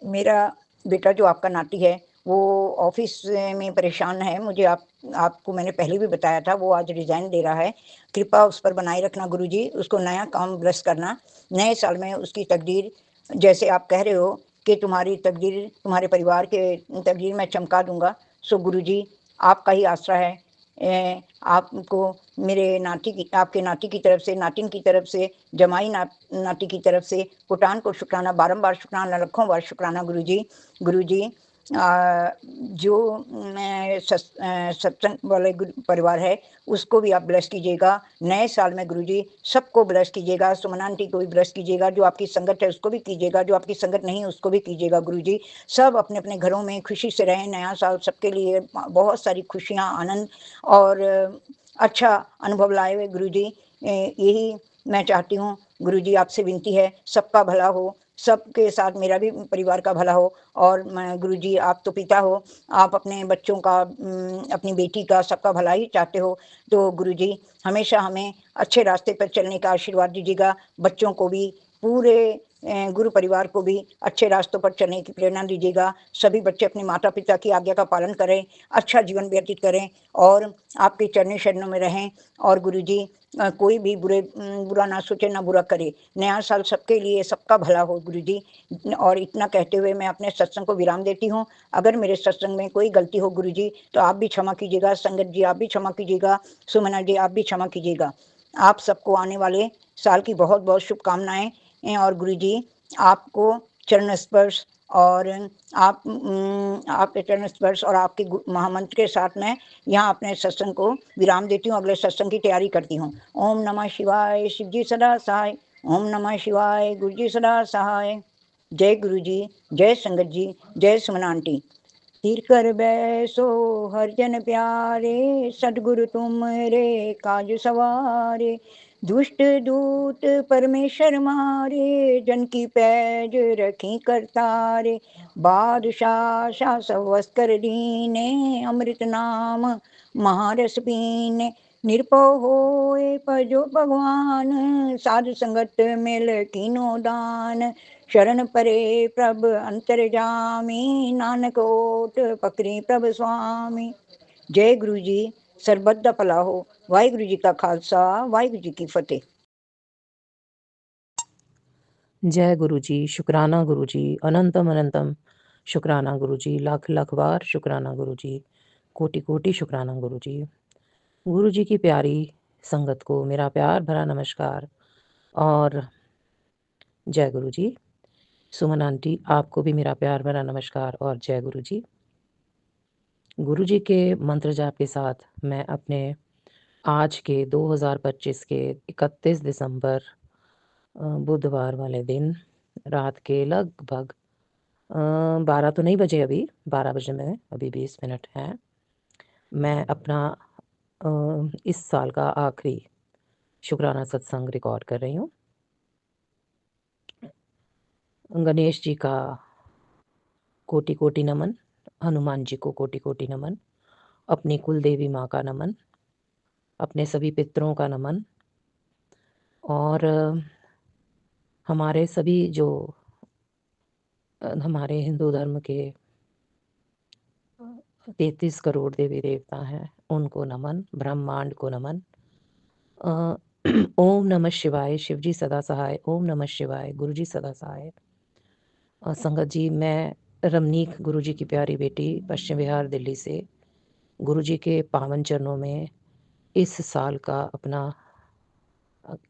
मेरा बेटा जो आपका नाती है वो ऑफिस में परेशान है। मुझे आपको मैंने पहले भी बताया था, वो आज रिज़ाइन दे रहा है। कृपा उस पर बनाए रखना गुरुजी, उसको नया काम ब्लेस करना। नए साल में उसकी तकदीर, जैसे आप कह रहे हो कि तुम्हारी तकदीर, तुम्हारे परिवार के तकदीर मैं चमका दूंगा, सो गुरुजी आपका ही आसरा है। आपको मेरे आपके नाती की तरफ से, नातिन की तरफ से, जमाई नाती की तरफ से कोटान को शुक्राना, बारंबार शुक्राना, लाखों बार शुक्राना गुरुजी। गुरुजी, जो सत्संग वाले परिवार है उसको भी आप ब्लेस कीजिएगा। नए साल में गुरुजी सबको ब्लेस कीजिएगा, सुमन आंटी को भी ब्लेस कीजिएगा, जो आपकी संगत है उसको भी कीजिएगा, जो आपकी संगत नहीं है उसको भी कीजिएगा। गुरुजी सब अपने अपने घरों में खुशी से रहें। नया साल सबके लिए बहुत सारी खुशियाँ, आनंद और अच्छा अनुभव लाए हुए गुरुजी। यही मैं चाहती हूँ गुरुजी, आपसे विनती है सबका भला हो, सबके साथ मेरा भी परिवार का भला हो। और मैं गुरुजी, आप तो पिता हो, आप अपने बच्चों का, अपनी बेटी का, सबका भला ही चाहते हो, तो गुरुजी हमेशा हमें अच्छे रास्ते पर चलने का आशीर्वाद दीजिएगा। बच्चों को भी, पूरे गुरु परिवार को भी अच्छे रास्तों पर चलने की प्रेरणा दीजिएगा। सभी बच्चे अपने माता पिता की आज्ञा का पालन करें, अच्छा जीवन व्यतीत करें और आपके चरणों शरणों में रहें। और गुरुजी कोई भी बुरा ना सोचे, ना बुरा करे। नया साल सबके लिए, सबका भला हो गुरुजी। और इतना कहते हुए मैं अपने सत्संग को विराम देती हूँ। अगर मेरे सत्संग में कोई गलती हो गुरुजी तो आप भी क्षमा कीजिएगा, संगत जी आप भी क्षमा कीजिएगा, सुमना जी आप भी क्षमा कीजिएगा। आप सबको आने वाले साल की बहुत बहुत शुभकामनाएं और गुरुजी आपको चरण स्पर्श और आपके चरण स्पर्श और आपके महामंत्र के साथ मैं यहाँ अपने सत्संग को विराम देती हूँ। अगले सत्संग की तैयारी करती हूँ। ओम नमः शिवाय, शिव जी सदा सहाय। ओम नमः शिवाय, गुरु जी सदा सहाय। जय गुरु जी, जय संगत जी, जय सुमन आंटी। तीर कर बैसो हर जन प्यारे, सदगुरु तुम रे काज सवारे। दुष्ट दूत परमेश्वर मारे, जन की पैज रखी करतारे। बादशाह शासव वस्कर दीने, अमृत नाम महारस पीने। निरपो होए पजो भगवान, साधु संगत मिल कीनो दान। शरण परे प्रभ अंतरजामी, नानक ओट पकड़ी प्रभ स्वामी। जय गुरु जी, सरबत दा भला हो। वाहिगुरु जी का खालसा, वाहिगुरु जी की फतेह। जय गुरु जी, शुक्राना गुरु जी, अनंतम अनंतम शुक्राना गुरु जी, लाख लाख बार शुक्राना गुरु जी, कोटि कोटि शुक्राना गुरु जी। गुरु जी की प्यारी संगत को मेरा प्यार भरा नमस्कार और जय गुरु जी। सुमन आंटी, आपको भी मेरा प्यार भरा नमस्कार और जय गुरु जी। गुरु जी के मंत्र जाप के साथ मैं अपने आज के 2025 के 31 दिसंबर बुधवार वाले दिन रात के लगभग 12 तो नहीं बजे, अभी 12 बजे में अभी 20 मिनट हैं। मैं अपना इस साल का आखिरी शुक्राना सत्संग रिकॉर्ड कर रही हूँ। गणेश जी का कोटि कोटि नमन, हनुमान जी को कोटि कोटि नमन, अपनी कुल देवी माँ का नमन, अपने सभी पितरों का नमन और हमारे सभी जो हमारे हिंदू धर्म के 33 करोड़ देवी देवता हैं उनको नमन, ब्रह्मांड को नमन। ओम नमः शिवाय, शिव जी सदा सहाय। ओम नमः शिवाय, गुरु जी सदा सहाय। संगत जी, मैं रमनीक गुरु जी की प्यारी बेटी पश्चिम बिहार दिल्ली से गुरु जी के पावन चरणों में इस साल का अपना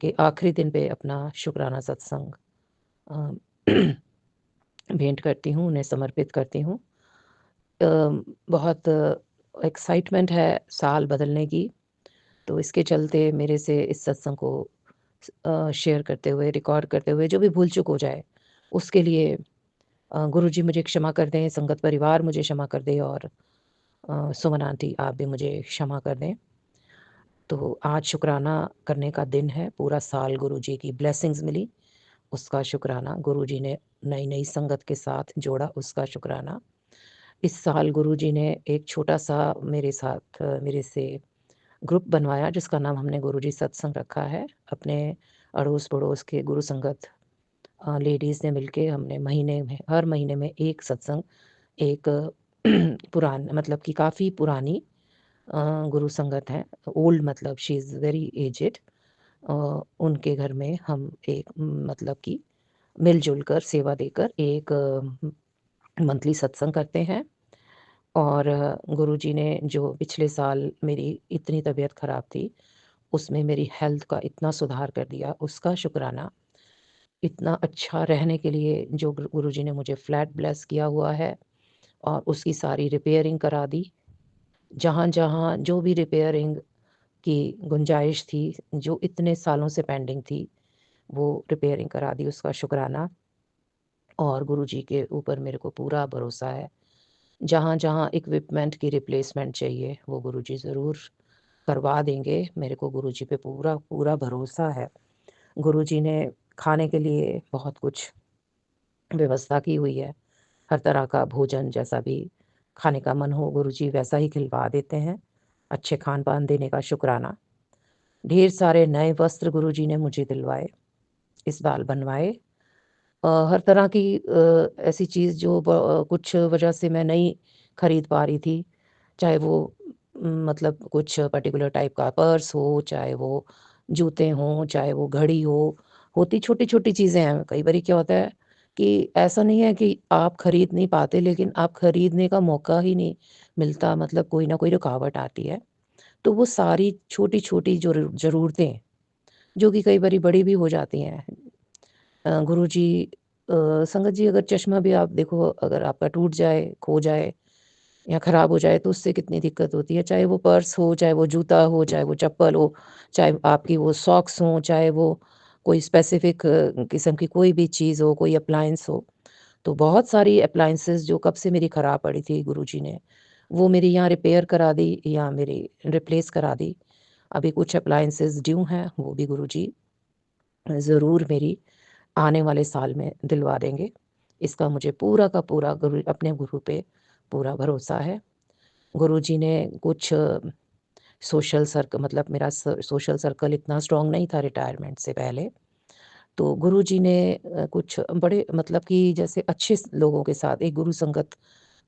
के आखिरी दिन पे अपना शुक्राना सत्संग भेंट करती हूँ, उन्हें समर्पित करती हूँ। बहुत एक्साइटमेंट है साल बदलने की, तो इसके चलते मेरे से इस सत्संग को शेयर करते हुए, रिकॉर्ड करते हुए जो भी भूल चूक हो जाए उसके लिए गुरु जी मुझे क्षमा कर दें, संगत परिवार मुझे क्षमा कर दे और सुमन आंटी आप भी मुझे क्षमा कर दें। तो आज शुक्राना करने का दिन है। पूरा साल गुरु जी की ब्लेसिंग्स मिली, उसका शुक्राना। गुरु जी ने नई नई संगत के साथ जोड़ा, उसका शुक्राना। इस साल गुरु जी ने एक छोटा सा मेरे साथ मेरे से ग्रुप बनवाया जिसका नाम हमने गुरु जी सत्संग रखा है। अपने अड़ोस पड़ोस के गुरु संगत लेडीज़ ने मिलके हमने महीने में, हर महीने में एक सत्संग, एक पुरान मतलब कि काफ़ी पुरानी गुरु संगत है, ओल्ड मतलब शी इज़ वेरी एजेड, उनके घर में हम एक मतलब कि मिलजुल कर सेवा देकर एक मंथली सत्संग करते हैं। और गुरु जी ने जो पिछले साल मेरी इतनी तबीयत ख़राब थी उसमें मेरी हेल्थ का इतना सुधार कर दिया, उसका शुक्राना। इतना अच्छा रहने के लिए जो गुरु जी ने मुझे फ्लैट ब्लेस किया हुआ है और उसकी सारी रिपेयरिंग करा दी। जहाँ जहाँ जो भी रिपेयरिंग की गुंजाइश थी, जो इतने सालों से पेंडिंग थी, वो रिपेयरिंग करा दी, उसका शुक्राना। और गुरु जी के ऊपर मेरे को पूरा भरोसा है। जहाँ जहाँ इक्विपमेंट की रिप्लेसमेंट चाहिए वो गुरु जी ज़रूर करवा देंगे। मेरे को गुरु जी पे पूरा पूरा भरोसा है। गुरु जी ने खाने के लिए बहुत कुछ व्यवस्था की हुई है। हर तरह का भोजन, जैसा भी खाने का मन हो गुरु जी वैसा ही खिलवा देते हैं। अच्छे खान-पान देने का शुक्राना। ढेर सारे नए वस्त्र गुरु जी ने मुझे दिलवाए, इस बार बनवाए। हर तरह की ऐसी चीज़ जो कुछ वजह से मैं नहीं खरीद पा रही थी, चाहे वो मतलब कुछ पर्टिकुलर टाइप का पर्स हो, चाहे वो जूते हों, चाहे वो घड़ी हो, होती छोटी-छोटी चीज़ें हैं। कई बारी क्या होता है कि ऐसा नहीं है कि आप खरीद नहीं पाते, लेकिन आप खरीदने का मौका ही नहीं मिलता, मतलब कोई ना कोई रुकावट आती है। तो वो सारी छोटी-छोटी जो ज़रूरतें जो कि कई बारी बड़ी भी हो जाती हैं। गुरुजी संगत जी, अगर चश्मा भी आप देखो, अगर आपका टूट जाए, खो जाए या ख़राब हो जाए तो उससे कितनी दिक्कत होती है। चाहे वो पर्स हो, चाहे वो जूता हो, चाहे वो चप्पल हो, चाहे आपकी वो सॉक्स हों, चाहे वो कोई स्पेसिफ़िक किस्म की कोई भी चीज़ हो, कोई अप्लायंस हो। तो बहुत सारी अप्लायंसेस जो कब से मेरी ख़राब पड़ी थी, गुरुजी ने वो मेरी यहाँ रिपेयर करा दी या मेरी रिप्लेस करा दी। अभी कुछ अप्लायंसेस ड्यू हैं, वो भी गुरुजी ज़रूर मेरी आने वाले साल में दिलवा देंगे। इसका मुझे पूरा का पूरा अपने गुरु पे पूरा भरोसा है। गुरुजी ने कुछ मतलब मेरा सोशल सर्कल इतना स्ट्रॉन्ग नहीं था रिटायरमेंट से पहले। तो गुरुजी ने कुछ बड़े मतलब कि जैसे अच्छे लोगों के साथ एक गुरु संगत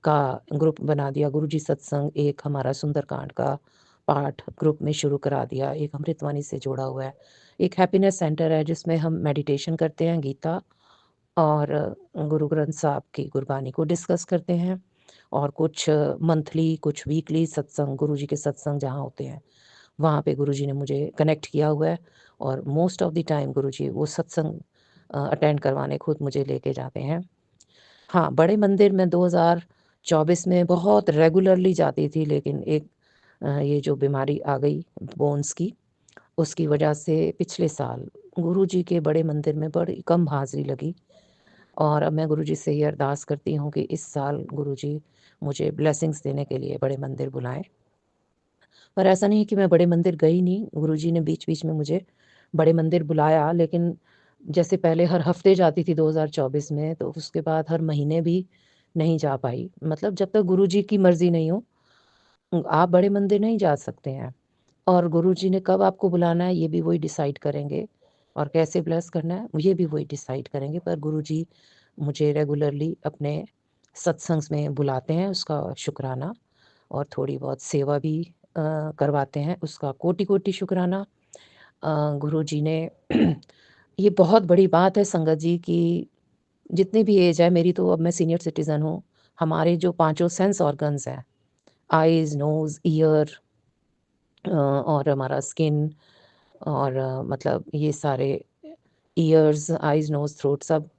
का ग्रुप बना दिया। गुरुजी सत्संग एक हमारा सुंदरकांड का पाठ ग्रुप में शुरू करा दिया। एक अमृतवाणी से जोड़ा हुआ है। एक हैप्पीनेस सेंटर है जिसमें हम मेडिटेशन करते हैं, गीता और गुरु ग्रंथ साहब की गुरबानी को डिस्कस करते हैं, और कुछ मंथली, कुछ वीकली सत्संग, गुरुजी के सत्संग जहाँ होते हैं वहाँ पे गुरुजी ने मुझे कनेक्ट किया हुआ है। और मोस्ट ऑफ द टाइम गुरुजी वो सत्संग अटेंड करवाने खुद मुझे लेके जाते हैं। हाँ, बड़े मंदिर में 2024 में बहुत रेगुलरली जाती थी, लेकिन एक ये जो बीमारी आ गई बोन्स की, उसकी वजह से पिछले साल गुरुजी के बड़े मंदिर में बड़ी कम हाज़िरी लगी। और अब मैं गुरुजी से ये अरदास करती हूँ कि इस साल गुरुजी मुझे ब्लेसिंग्स देने के लिए बड़े मंदिर बुलाएँ। पर ऐसा नहीं है कि मैं बड़े मंदिर गई नहीं, गुरुजी ने बीच-बीच में मुझे बड़े मंदिर बुलाया, लेकिन जैसे पहले हर हफ़्ते जाती थी 2024 में, तो उसके बाद हर महीने भी नहीं जा पाई। मतलब जब तक गुरुजी की मर्ज़ी नहीं हो, आप बड़े मंदिर नहीं जा सकते हैं। और गुरुजी ने कब आपको बुलाना है, ये भी वही डिसाइड करेंगे, और कैसे ब्लेस करना है, ये भी वही डिसाइड करेंगे। पर गुरुजी मुझे रेगुलरली अपने सत्संग में बुलाते हैं, उसका शुक्राना, और थोड़ी बहुत सेवा भी करवाते हैं, उसका कोटि-कोटि शुक्राना। गुरुजी ने ये बहुत बड़ी बात है संगत जी कि जितनी भी एज है मेरी, तो अब मैं सीनियर सिटीज़न हूँ। हमारे जो पाँचों सेंस ऑर्गन्स हैं, आइज़, नोज़, ईयर और हमारा स्किन, और मतलब ये सारे ईयर्स, आइज़, नोज़, थ्रोट, सब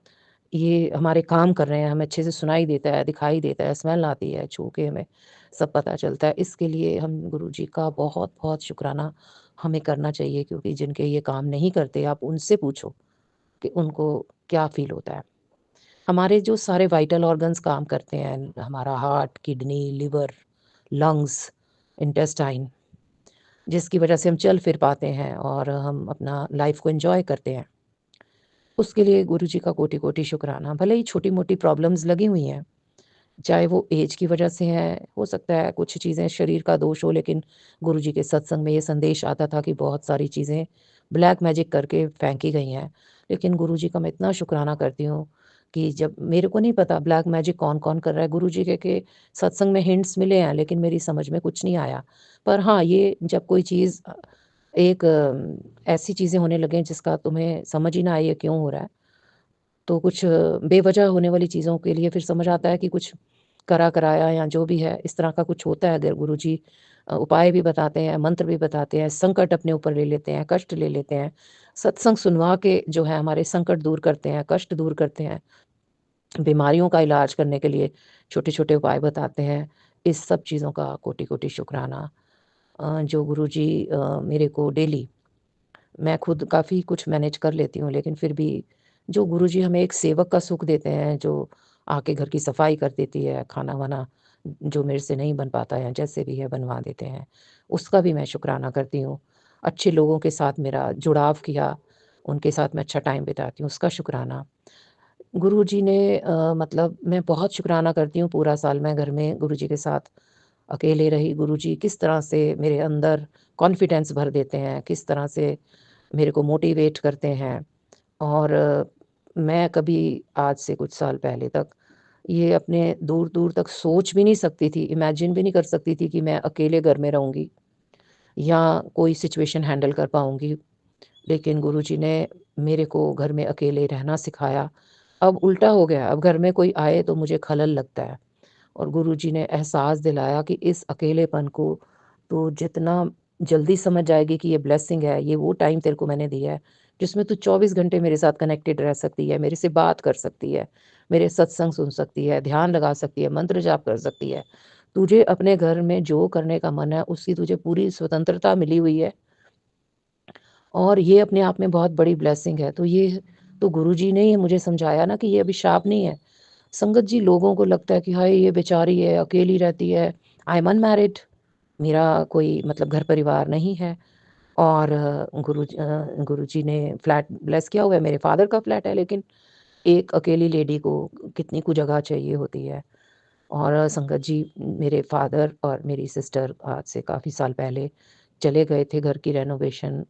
ये हमारे काम कर रहे हैं। हमें अच्छे से सुनाई देता है, दिखाई देता है, स्मेल आती है, छू के हमें सब पता चलता है। इसके लिए हम गुरुजी का बहुत-बहुत शुक्राना हमें करना चाहिए, क्योंकि जिनके ये काम नहीं करते, आप उनसे पूछो कि उनको क्या फ़ील होता है। हमारे जो सारे वाइटल ऑर्गन्स काम करते हैं, हमारा heart, kidney, liver, lungs, intestine, जिसकी वजह से हम चल फिर पाते हैं और हम अपना लाइफ़ को एन्जॉय करते हैं। उसके लिए गुरुजी का कोटि-कोटि शुक्राना। भले ही छोटी-मोटी प्रॉब्लम्स लगी हुई हैं, चाहे वो ऐज की वजह से है, हो सकता है कुछ चीज़ें शरीर का दोष हो, लेकिन गुरुजी के सत्संग में ये संदेश आता था कि बहुत सारी चीज़ें ब्लैक मैजिक करके फेंकी गई हैं। लेकिन गुरुजी का मैं इतना शुक्राना करती हूँ कि जब मेरे को नहीं पता ब्लैक मैजिक कौन-कौन कर रहा है, गुरुजी के सत्संग में हिंट्स मिले हैं, लेकिन मेरी समझ में कुछ नहीं आया। पर हाँ, ये जब कोई चीज़ एक ऐसी चीज़ें होने लगें जिसका तुम्हें समझ ही ना आए ये क्यों हो रहा है, तो कुछ बेवजह होने वाली चीज़ों के लिए फिर समझ आता है कि कुछ कराया या जो भी है, इस तरह का कुछ होता है। अगर गुरुजी उपाय भी बताते हैं, मंत्र भी बताते हैं, संकट अपने ऊपर ले लेते हैं, कष्ट ले लेते हैं, सत्संग सुनवा के जो है हमारे संकट दूर करते हैं, कष्ट दूर करते हैं, बीमारियों का इलाज करने के लिए छोटे-छोटे उपाय बताते हैं। इस सब चीज़ों का कोटि-कोटि शुक्राना। जो गुरुजी मेरे को डेली, मैं खुद काफ़ी कुछ मैनेज कर लेती हूँ, लेकिन फिर भी जो गुरुजी हमें एक सेवक का सुख देते हैं, जो आके घर की सफाई कर देती है, खाना-वाना जो मेरे से नहीं बन पाता है, जैसे भी है बनवा देते हैं, उसका भी मैं शुक्राना करती हूँ। अच्छे लोगों के साथ मेरा जुड़ाव किया, उनके साथ मैं अच्छा टाइम बिताती हूँ, उसका शुक्राना। गुरुजी ने मतलब मैं बहुत शुक्राना करती हूँ, पूरा साल मैं घर में गुरुजी के साथ अकेले रही। गुरुजी किस तरह से मेरे अंदर कॉन्फिडेंस भर देते हैं, किस तरह से मेरे को मोटिवेट करते हैं। और मैं कभी आज से कुछ साल पहले तक ये अपने दूर-दूर तक सोच भी नहीं सकती थी, इमेजिन भी नहीं कर सकती थी कि मैं अकेले घर में रहूँगी या कोई सिचुएशन हैंडल कर पाऊँगी। लेकिन गुरुजी ने मेरे को घर में अकेले रहना सिखाया। अब उल्टा हो गया, अब घर में कोई आए तो मुझे खलल लगता है, और गुरुजी ने एहसास दिलाया कि इस अकेलेपन को तो जितना जल्दी समझ जाएगी कि ये ब्लेसिंग है, ये वो टाइम तेरे को मैंने दिया है, जिसमें तू 24 घंटे मेरे साथ कनेक्टेड रह सकती है, मेरे से बात कर सकती है, मेरे सत्संग सुन सकती है, ध्यान लगा सकती है, मंत्र जाप कर सकती है। तुझे अपने घर में जो करने का मन है, उसकी तुझे पूरी स्वतंत्रता मिली हुई है और ये अपने आप में बहुत बड़ी ब्लेसिंग है। तो ये तो गुरुजी ने ही मुझे समझाया ना कि ये अभिशाप नहीं है। संगत जी, लोगों को लगता है कि हाय ये बेचारी है, अकेली रहती है। आई एम अनमैरिड, मेरा कोई मतलब घर परिवार नहीं है और गुरुजी ने फ्लैट ब्लेस किया हुआ है, मेरे फादर का फ्लैट है, लेकिन एक अकेली लेडी को कितनी कुछ जगह चाहिए होती है। और संगत जी, मेरे फादर और मेरी सिस्टर आज से काफ़ी साल पहले चले गए थे, घर की रेनोवेशन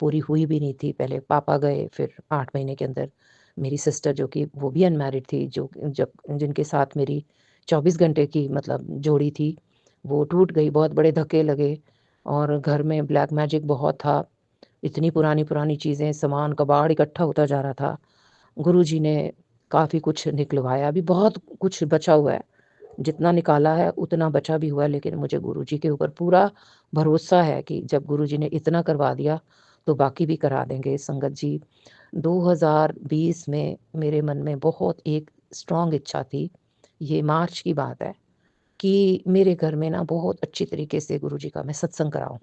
पूरी हुई भी नहीं थी। पहले पापा गए, फिर 8 महीने के अंदर मेरी सिस्टर, जो कि वो भी अनमैरिड थी, जो जब जिनके साथ मेरी 24 घंटे की मतलब जोड़ी थी, वो टूट गई। बहुत बड़े धक्के लगे और घर में ब्लैक मैजिक बहुत था। इतनी पुरानी-पुरानी चीज़ें, सामान, कबाड़ इकट्ठा होता जा रहा था। गुरुजी ने काफ़ी कुछ निकलवाया, अभी बहुत कुछ बचा हुआ है। जितना निकाला है उतना बचा भी हुआ है, लेकिन मुझे गुरुजी के ऊपर पूरा भरोसा है कि जब गुरुजी ने इतना करवा दिया तो बाकी भी करा देंगे। संगत जी, 2020 में मेरे मन में बहुत एक स्ट्रॉन्ग इच्छा थी, ये मार्च की बात है, कि मेरे घर में ना बहुत अच्छी तरीके से गुरुजी का मैं सत्संग कराऊँ।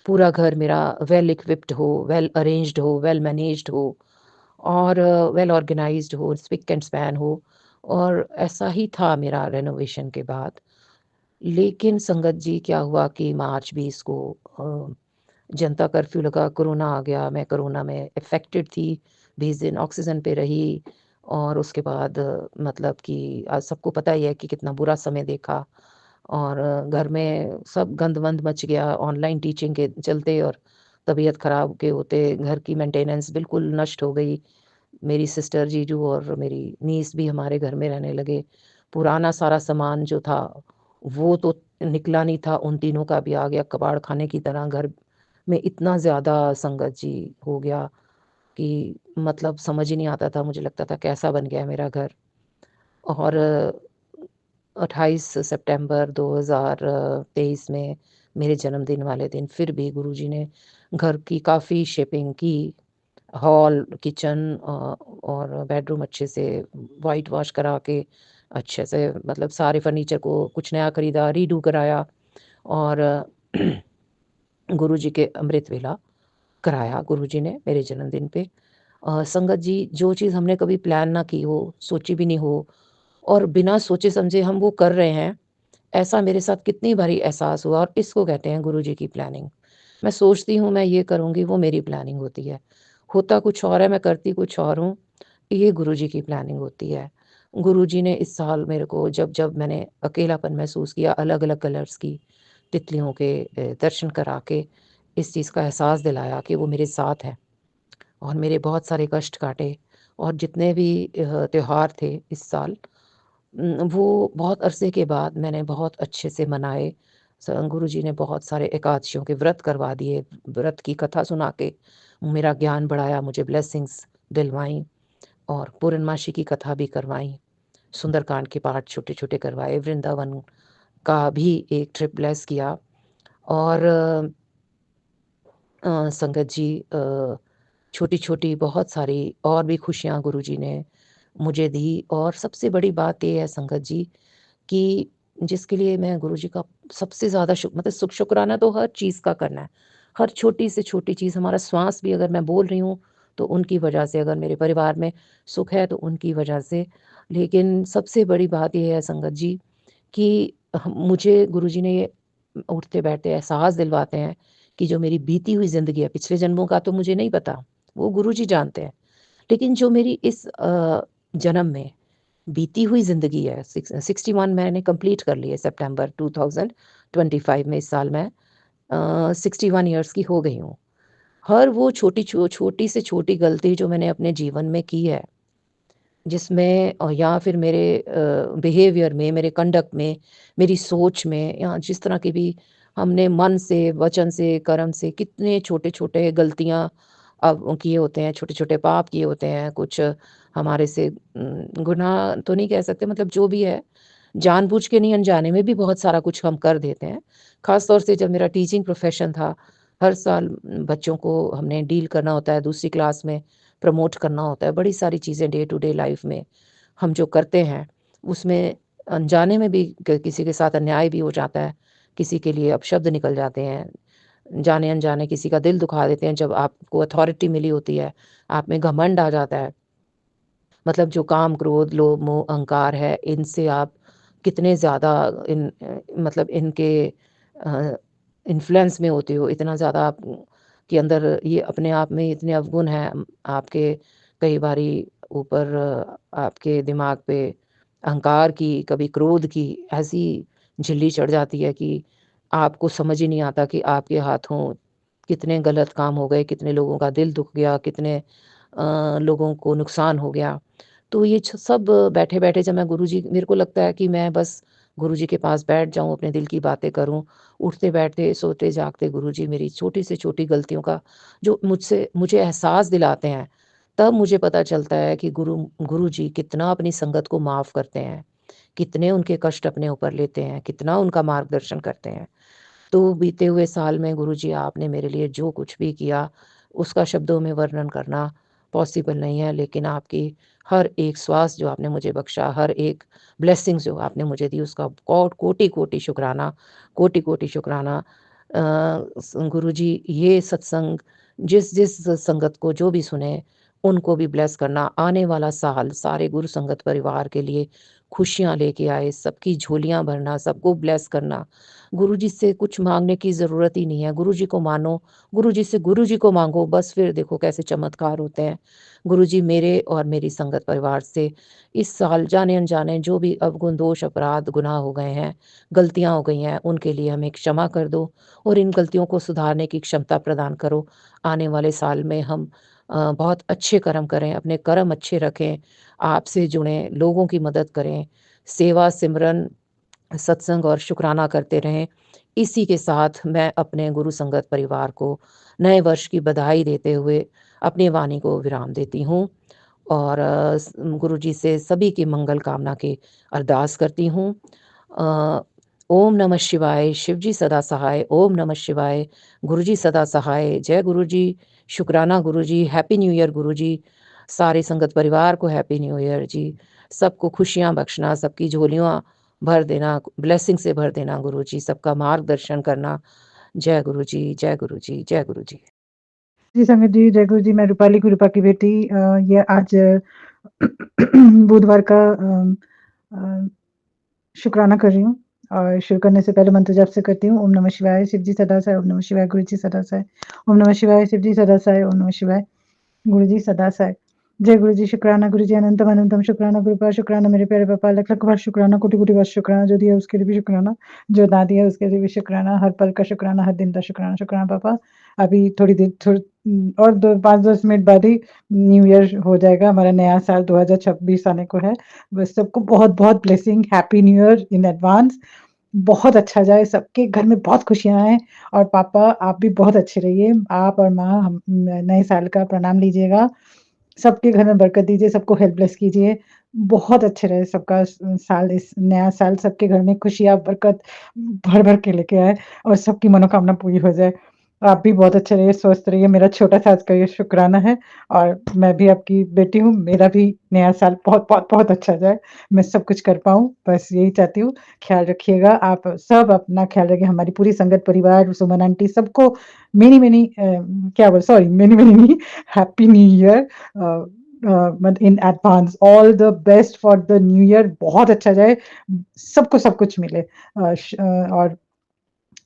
पूरा घर मेरा वेल इक्विप्ड हो, वेल अरेंज्ड हो, वेल मैनेज्ड हो और वेल ऑर्गेनाइज्ड हो, स्पिक एंड स्पैन हो, और ऐसा ही था मेरा रेनोवेशन के बाद। लेकिन संगत जी, क्या हुआ कि मार्च 20 को जनता कर्फ्यू लगा, कोरोना आ गया। मैं कोरोना में अफेक्टेड थी, 20 दिन ऑक्सीजन पे रही और उसके बाद मतलब कि आज सबको पता ही है कि कितना बुरा समय देखा और घर में सब गंद-वंद मच गया ऑनलाइन टीचिंग के चलते और तबीयत ख़राब के होते घर की मेंटेनेंस बिल्कुल नष्ट हो गई। मेरी सिस्टर, जीजू और मेरी नीस भी हमारे घर में रहने लगे। पुराना सारा सामान जो था, वो तो निकला नहीं था, उन तीनों का भी आ गया कबाड़ खाने की तरह। घर में इतना ज़्यादा संगत जी हो गया कि मतलब समझ ही नहीं आता था, मुझे लगता था कैसा बन गया है मेरा घर। और 28 सितंबर 2023 में मेरे जन्मदिन वाले दिन फिर भी गुरुजी ने घर की काफ़ी शेपिंग की। हॉल, किचन और बेडरूम अच्छे से व्हाइट वॉश करा के अच्छे से मतलब सारे फर्नीचर को कुछ नया खरीदा, रीडू कराया और गुरुजी के अमृत वेला कराया गुरुजी ने मेरे जन्मदिन पे। संगत जी, जो चीज़ हमने कभी प्लान ना की हो, सोची भी नहीं हो और बिना सोचे समझे हम वो कर रहे हैं, ऐसा मेरे साथ कितनी बारी एहसास हुआ और इसको कहते हैं गुरुजी की प्लानिंग। मैं सोचती हूँ मैं ये करूँगी, वो मेरी प्लानिंग होती है। होता कुछ और है, मैं करती कुछ और हूँ, ये गुरुजी की प्लानिंग होती है। गुरुजी ने इस साल मेरे को जब मैंने अकेलापन महसूस किया, अलग-अलग कलर्स की तितलियों के दर्शन करा के इस चीज़ का एहसास दिलाया कि वो मेरे साथ हैं और मेरे बहुत सारे कष्ट काटे और जितने भी त्योहार थे इस साल, वो बहुत अरसे के बाद मैंने बहुत अच्छे से मनाए। गुरुजी ने बहुत सारे एकादशियों के व्रत करवा दिए, व्रत की कथा सुना के मेरा ज्ञान बढ़ाया, मुझे ब्लेसिंग्स दिलवाई और पूर्णमासी की कथा भी करवाई, सुंदरकांड के पाठ छोटे-छोटे करवाए, वृंदावन का भी एक ट्रिप ब्लेस किया और संगत जी, छोटी-छोटी बहुत सारी और भी खुशियाँ गुरुजी ने मुझे दी और सबसे बड़ी बात ये है संगत जी कि जिसके लिए मैं गुरुजी का सबसे ज़्यादा मतलब शुक्राना तो हर चीज़ का करना है। हर छोटी से छोटी चीज़, हमारा श्वास भी अगर मैं बोल रही हूँ, तो उनकी वजह से, अगर मेरे परिवार में सुख है, तो उनकी वजह से। लेकिन सबसे बड़ी बात ये है संगत जी कि मुझे गुरुजी ने ये उठते-बैठते एहसास दिलवाते हैं कि जो मेरी बीती हुई ज़िंदगी है, पिछले जन्मों का तो मुझे नहीं पता, वो गुरुजी जानते हैं। लेकिन जो मेरी इस जन्म में बीती हुई ज़िंदगी है, 61 मैंने कंप्लीट कर ली है सितंबर 2025 में, इस साल मैं 61 इयर्स की हो गई हूँ। हर वो छोटी से छोटी गलती जो मैंने अपने जीवन में की है, जिसमें या फिर मेरे बिहेवियर में, मेरे कंडक्ट में, मेरी सोच में या जिस तरह की भी हमने मन से, वचन से, कर्म से कितने छोटे-छोटे गलतियाँ अब किए होते हैं, छोटे-छोटे पाप किए होते हैं, कुछ हमारे से गुनाह तो नहीं कह सकते, मतलब जो भी है, जानबूझ के नहीं, अनजाने में भी बहुत सारा कुछ हम कर देते हैं। ख़ास तौर से जब मेरा टीचिंग प्रोफ़ेशन था, हर साल बच्चों को हमने डील करना होता है, दूसरी क्लास में प्रमोट करना होता है, बड़ी सारी चीज़ें डे टू डे लाइफ़ में हम जो करते हैं, उसमें अनजाने में भी किसी के साथ अन्याय भी हो जाता है, किसी के लिए अपशब्द निकल जाते हैं, जाने-अनजाने किसी का दिल दुखा देते हैं जब आपको अथॉरिटी मिली होती है, आप में घमंड आ जाता है। मतलब जो काम, क्रोध, लोभ, मोह, अहंकार है, इनसे आप कितने ज़्यादा मतलब इनके अ, इन्फ्लुएंस में होते हो, इतना ज़्यादा आप के अंदर ये अपने आप में इतने अवगुण हैं, आपके कई बारी ऊपर आपके दिमाग पे अहंकार की, कभी क्रोध की ऐसी झिल्ली चढ़ जाती है कि आपको समझ ही नहीं आता कि आपके हाथों कितने गलत काम हो गए, कितने लोगों का दिल दुख गया, कितने लोगों को नुकसान हो गया। तो ये सब बैठे-बैठे जब मैं गुरुजी मेरे को लगता है कि मैं बस गुरुजी के पास बैठ जाऊँ, अपने दिल की बातें करूँ, उठते-बैठते, सोते-जागते गुरुजी मेरी छोटी से छोटी गलतियों का जो मुझे एहसास दिलाते हैं, तब मुझे पता चलता है कि गुरुजी कितना अपनी संगत को माफ़ करते हैं, कितने उनके कष्ट अपने ऊपर लेते हैं, कितना उनका मार्गदर्शन करते हैं। तो बीते हुए साल में गुरुजी आपने मेरे लिए जो कुछ भी किया, उसका शब्दों में वर्णन करना पॉसिबल नहीं है, लेकिन आपकी हर एक श्वास जो आपने मुझे बख्शा, हर एक ब्लेसिंग्स जो आपने मुझे दी, उसका कोटि-कोटि शुक्राना, कोटि-कोटि शुक्राना। गुरुजी ये सत्संग जिस-जिस संगत को जो भी सुने, उनको भी ब्लेस करना। आने वाला साल सारे गुरु संगत परिवार के लिए खुशियाँ लेके आए, सबकी झोलियाँ भरना, सबको ब्लेस करना। गुरुजी से कुछ माँगने की ज़रूरत ही नहीं है, गुरुजी को मानो, गुरुजी से गुरुजी को माँगो, बस फिर देखो कैसे चमत्कार होते हैं। गुरुजी मेरे और मेरी संगत परिवार से इस साल जाने-अनजाने जो भी अवगुण, दोष, अपराध, गुनाह हो गए हैं, गलतियाँ हो गई हैं, उनके लिए हमें क्षमा कर दो और इन गलतियों को सुधारने की क्षमता प्रदान करो। आने वाले साल में हम बहुत अच्छे कर्म करें, अपने कर्म अच्छे रखें, आपसे जुड़ें, लोगों की मदद करें, सेवा, सिमरन, सत्संग और शुक्राना करते रहें। इसी के साथ मैं अपने गुरु संगत परिवार को नए वर्ष की बधाई देते हुए अपनी वाणी को विराम देती हूँ और गुरुजी से सभी की मंगल कामना की अरदास करती हूँ। अ, ओम नमः शिवाय, शिव जी सदा सहाय, ओम नमः शिवाय, गुरुजी सदा सहाय, जय गुरुजी, शुक्राना गुरुजी, हैप्पी न्यू ईयर गुरुजी, सारे संगत परिवार को हैप्पी न्यू ईयर जी, सबको खुशियाँ बख्शना, सबकी झोलियाँ भर देना, ब्लेसिंग से भर देना गुरुजी, सबका मार्गदर्शन करना। जय गुरुजी, जय गुरुजी, जय गुरुजी। जी संगत जी, जय गुरु जी। मैं रूपाली गुरुपा की बेटी ये आज बुधवार का शुक्राना कर रही हूँ और शुरू करने से पहले मंत्र जाप से करती हूँ। ओम नमः शिवाय, शिव जी सदा सहाय, ओम नमः शिवाय, गुरु जी सदा सहाय, ओम नमः शिवाय, शिव जी सदा सहाय, ओम नमः शिवाय, गुरु जी सदा सहाय। जय गुरु जी, शुक्राना गुरु जी, अनंतम अनंतम शुक्राना गुरुपा, शुक्राना मेरे प्यारे पापा, लख लख बार शुक्राना, कोटि कोटि बार शुक्राना, जो दिया उसके लिए भी शुक्राना, जो ना दिया उसके लिए भी शुक्राना, हर पल का शुक्राना, हर दिन का शुक्राना। शुक्राना पापा, अभी थोड़ी देर और 5-10 मिनट बाद ही न्यू ईयर हो जाएगा, हमारा नया साल 2026 आने को है। बस सबको बहुत-बहुत blessing, happy new year in advance. बहुत अच्छा जाए, सबके घर में बहुत खुशियाँ आएँ और पापा आप भी बहुत अच्छे रहिए। आप और माँ हम नए साल का प्रणाम लीजिएगा। सबके घर में बरकत दीजिए, सबको हेल्प ब्लेस कीजिए। बहुत अच्छे रहे सबका साल, इस नया साल सबके घर में खुशियाँ, बरकत भर-भर के लेके आए और सबकी मनोकामना पूरी हो जाए। आप भी बहुत अच्छे रहिए, स्वस्थ रहिए। मेरा छोटा-सा आज का ये शुक्राना है और मैं भी आपकी बेटी हूँ, मेरा भी नया साल बहुत अच्छा जाए। मैं सब कुछ कर पाऊँ, बस यही चाहती हूँ। ख़्याल रखिएगा, आप सब अपना ख़्याल रखिए, हमारी पूरी संगत परिवार, सुमन आंटी सबको मेनी-मेनी क्या बोले सॉरी मेनी-मेनी नहीं, happy new year in advance. All the best for the new year, बहुत अच्छा जाए, सबको सब कुछ मिले। और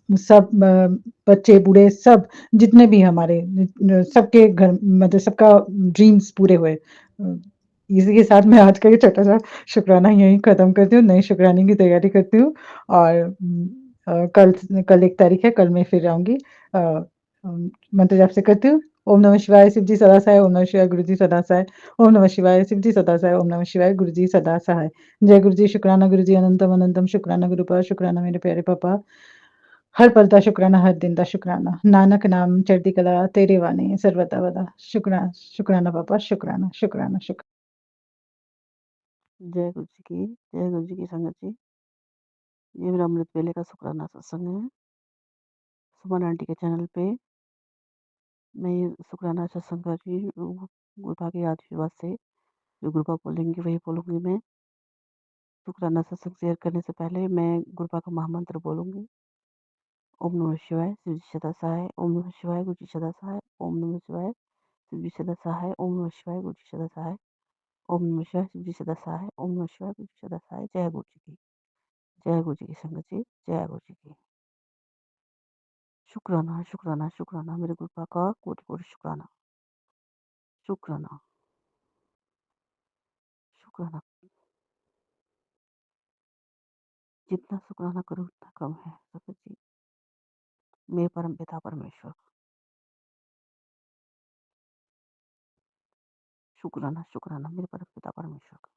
सब बच्चे, बूढ़े सब जितने भी हमारे सबके घर मतलब सबका ड्रीम्स पूरे हुए। इसी के साथ मैं आज का ये छोटा-सा शुक्राना यहीं ख़त्म करती हूँ, नए शुक्राने की तैयारी करती हूँ और कल 1 तारीख़ है, कल मैं फिर आऊँगी। मंत्र जाप से करती हूँ। ओम नमः शिवाय, शिव जी सदा सहाय, ओम नमः शिवाय, गुरु जी सदा सहाय, ओम नमः शिवाय, शिव जी सदा सहाय, ओम नमः शिवाय, गुरु जी सदा सहाय। जय गुरु जी, शुक्राना गुरु जी, अनंतम अनंतम शुक्राना गुरुपा, शुक्राना मेरे प्यारे पापा। हर पल दा शुक्राना, हर दिन दा शुक्राना। नानक नाम चढ़ती कला, तेरे वाणी सर्वदा वदा। शुक्राना पापा, शुक्राना, शुक्राना, शुक्राना। जय गुरु जी की संगत जी। ये मेरा अमृत वेले का शुक्राना सत्संग है सुमन आंटी के चैनल पे। मैं ये शुक्राना सत्संग कर रही हूँ गुरबा के आशीर्वाद से। जो गुरबा बोलेंगी वही बोलूँगी मैं। शुक्राना सत्संग शेयर करने से पहले मैं गुरबा का महामंत्र बोलूँगी। ओम नमः शिवाय, शिव जी सदा सहाय। ओम नमः शिवाय, गुरु जी सदा सहाय। ओम नमः शिवाय, शिव जी सदा सहाय। ओम नमः शिवाय, गुरु जी सदा सहाय। ओम नमः शिवाय, शिव जी सदा सहाय। ओम नमः शिवाय, गुरु जी सदा सहाय। जय गुरु जी की, जय गुरु जी की संगत जी, जय गुरु जी की। शुक्राना शुक्राना शुक्राना मेरे गुरबा का कोटि कोटि शुक्राना। शुक्राना शुक्राना, जितना शुक्राना करूँ उतना कम है संगत जी। मेरे परम पिता परमेश्वर, शुक्राना शुक्राना मेरे परम पिता परमेश्वर का।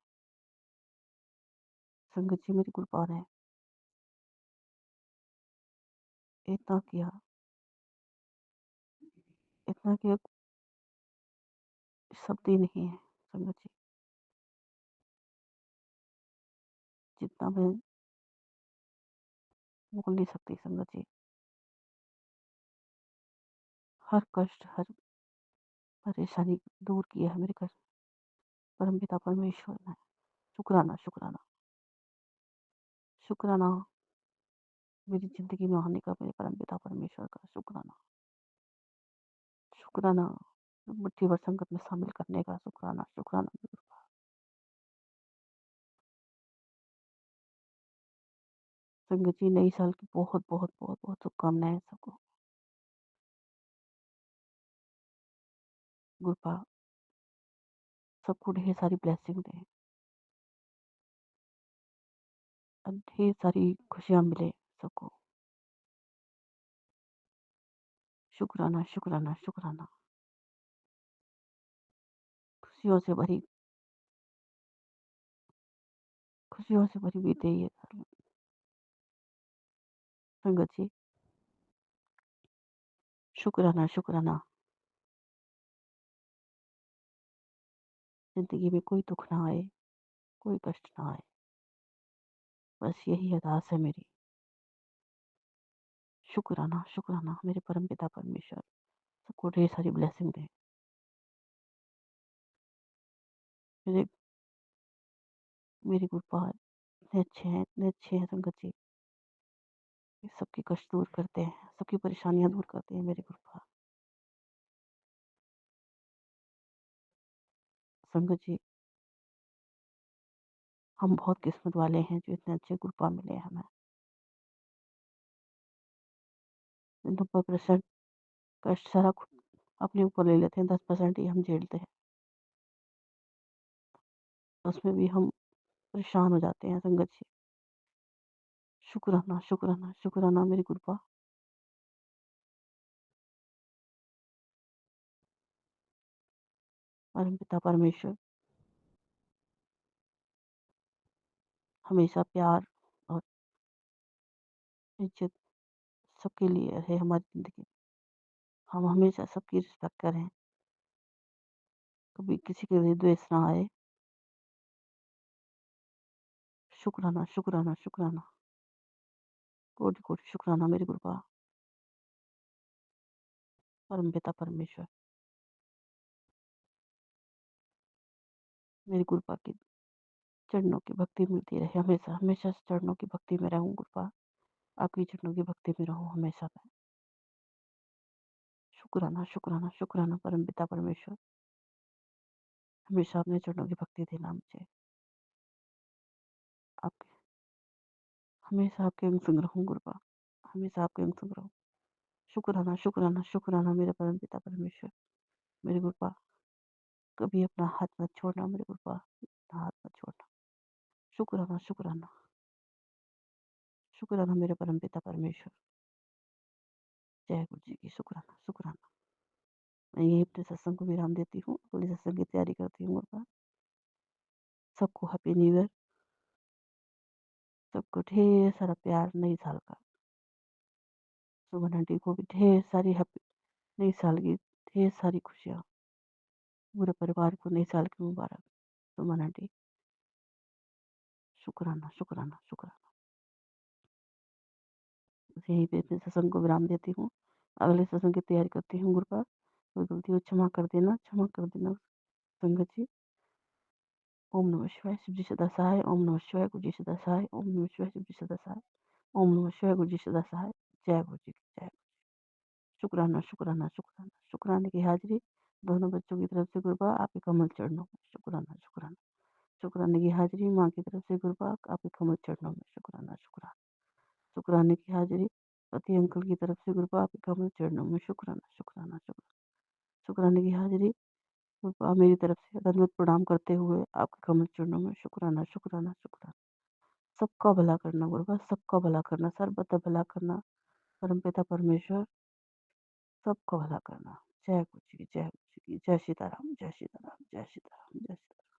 संगत जी मेरी कृपा ने इतना किया, इतना किया, शब्द ही नहीं है संगत जी। जितना मैं बोल नहीं सकती संगत जी। हर कष्ट, हर परेशानी दूर किया है मेरे कष्ट परम पिता परमेश्वर ने। शुक्राना शुक्राना शुक्राना मेरी जिंदगी में आने का मेरे परम पिता परमेश्वर का। शुक्राना शुक्राना मुट्ठी भर संगत में शामिल करने का। शुक्राना शुक्राना। संगत जी नई साल की बहुत बहुत बहुत बहुत शुभकामनाएं सबको। गुरबा सबको ढेर सारी ब्लेसिंग दे और ढेर सारी खुशियां मिले सबको। शुक्राना शुक्राना शुक्राना। खुशियों से भरी, खुशियों से भरी बीते ये साल संगत जी। शुक्राना शुक्राना। जिंदगी में कोई दुख ना आए, कोई कष्ट ना आए, बस यही अरदास है मेरी। शुक्राना शुक्राना मेरे परम पिता परमेश्वर सबको ढेर सारी ब्लेसिंग दे। मेरे मेरी गुरबा इतने अच्छे हैं संगत जी। ये सबकी कष्ट दूर करते हैं, सबकी परेशानियां दूर करते हैं मेरे गुरबा। संगत जी हम बहुत किस्मत वाले हैं जो इतने अच्छे गुरबा मिले हैं हमें। 90% कष्ट सारा खुद अपने ऊपर ले लेते हैं, 10% ही हम झेलते हैं। उसमें भी हम परेशान हो जाते हैं संगत जी। शुक्राना शुक्राना शुक्राना मेरी गुरबा। परम पिता परमेश्वर हमेशा प्यार और इज्जत सबके लिए है हमारी ज़िंदगी। हम हमेशा सबकी रिस्पेक्ट करें, कभी किसी के लिए द्वेष ना आए। शुक्राना शुक्राना शुक्राना कोटि कोटि शुक्राना मेरी गुरबा। परम पिता परमेश्वर मेरी गुरबा की चरणों की भक्ति मिलती रहे हमेशा। हमेशा चरणों की भक्ति में रहूं गुरबा। आपकी चरणों की भक्ति में रहूं हमेशा मैं। शुक्राना शुक्राना शुक्राना परम पिता परमेश्वर हमेशा अपने चरणों की भक्ति देना मुझे। आपके हमेशा आपके अंग संग रहूं गुरबा, हमेशा आपके अंग संग रहूं। शुक्राना शुक्राना शुक्राना मेरे परम पिता परमेश्वर मेरे गुरबा। कभी अपना हाथ मत छोड़ना मेरे गुरबा, अपना हाथ मत छोड़ना। शुक्राना शुक्राना शुक्राना मेरे परम पिता परमेश्वर। जय गुरु जी की। शुक्राना शुक्राना। मैं यही अपने सत्संग को विराम देती हूँ, अगले सत्संग की तैयारी करती हूँ गुरबा। सबको हैप्पी न्यू ईयर, सबको ढेर सारा प्यार नई साल का। सुमन आंटी को भी ढेर सारी हैप्पी नई साल की ढेर सारी खुशियाँ। पूरे परिवार को नई साल की मुबारक। सुमन आंटी शुक्राना शुक्राना शुक्राना। बस यहीं पे अपने सत्संग को विराम देती हूँ। अगले सत्संग की तैयारी करती हूँ गुरु पास। कोई गलती हो क्षमा कर देना संगत जी। ओम नमः शिवाय, शिव जी सदा सहाय। ओम नमः शिवाय, गुरु जी सदा सहाय। ओम नमः शिवाय, शिव जी सदा सहाय। ओम नमः शिवाय, गुरु जी सदा सहाय। जय गुरु जी की जय। शुक्राना शुक्राना शुक्राना शुक्राने की हाजिरी दोनों बच्चों की तरफ से गुरुपा आपके कमल चरणों में। शुक्राना शुक्राना शुक्राने की हाजिरी माँ की तरफ से गुरुपा आपके कमल चरणों में। शुक्राना शुक्राना शुक्राने की हाजिरी पति अंकल की तरफ से गुरुपा आपके कमल चरणों में। शुक्राना शुक्राना शुक्राना शुक्राने की हाजिरी गुरुपा मेरी तरफ से दंडवत प्रणाम करते हुए आपके कमल चरणों में। शुक्राना शुक्राना शुक्राना सबका भला करना गुरुपा, सबका भला करना, सर्वदा भला करना परमपिता परमेश्वर, सबका भला करना। जय गुरु जी की, जय गुरु जी की, जय सीताराम, जय सीताराम, जय सीताराम, जय सीताराम।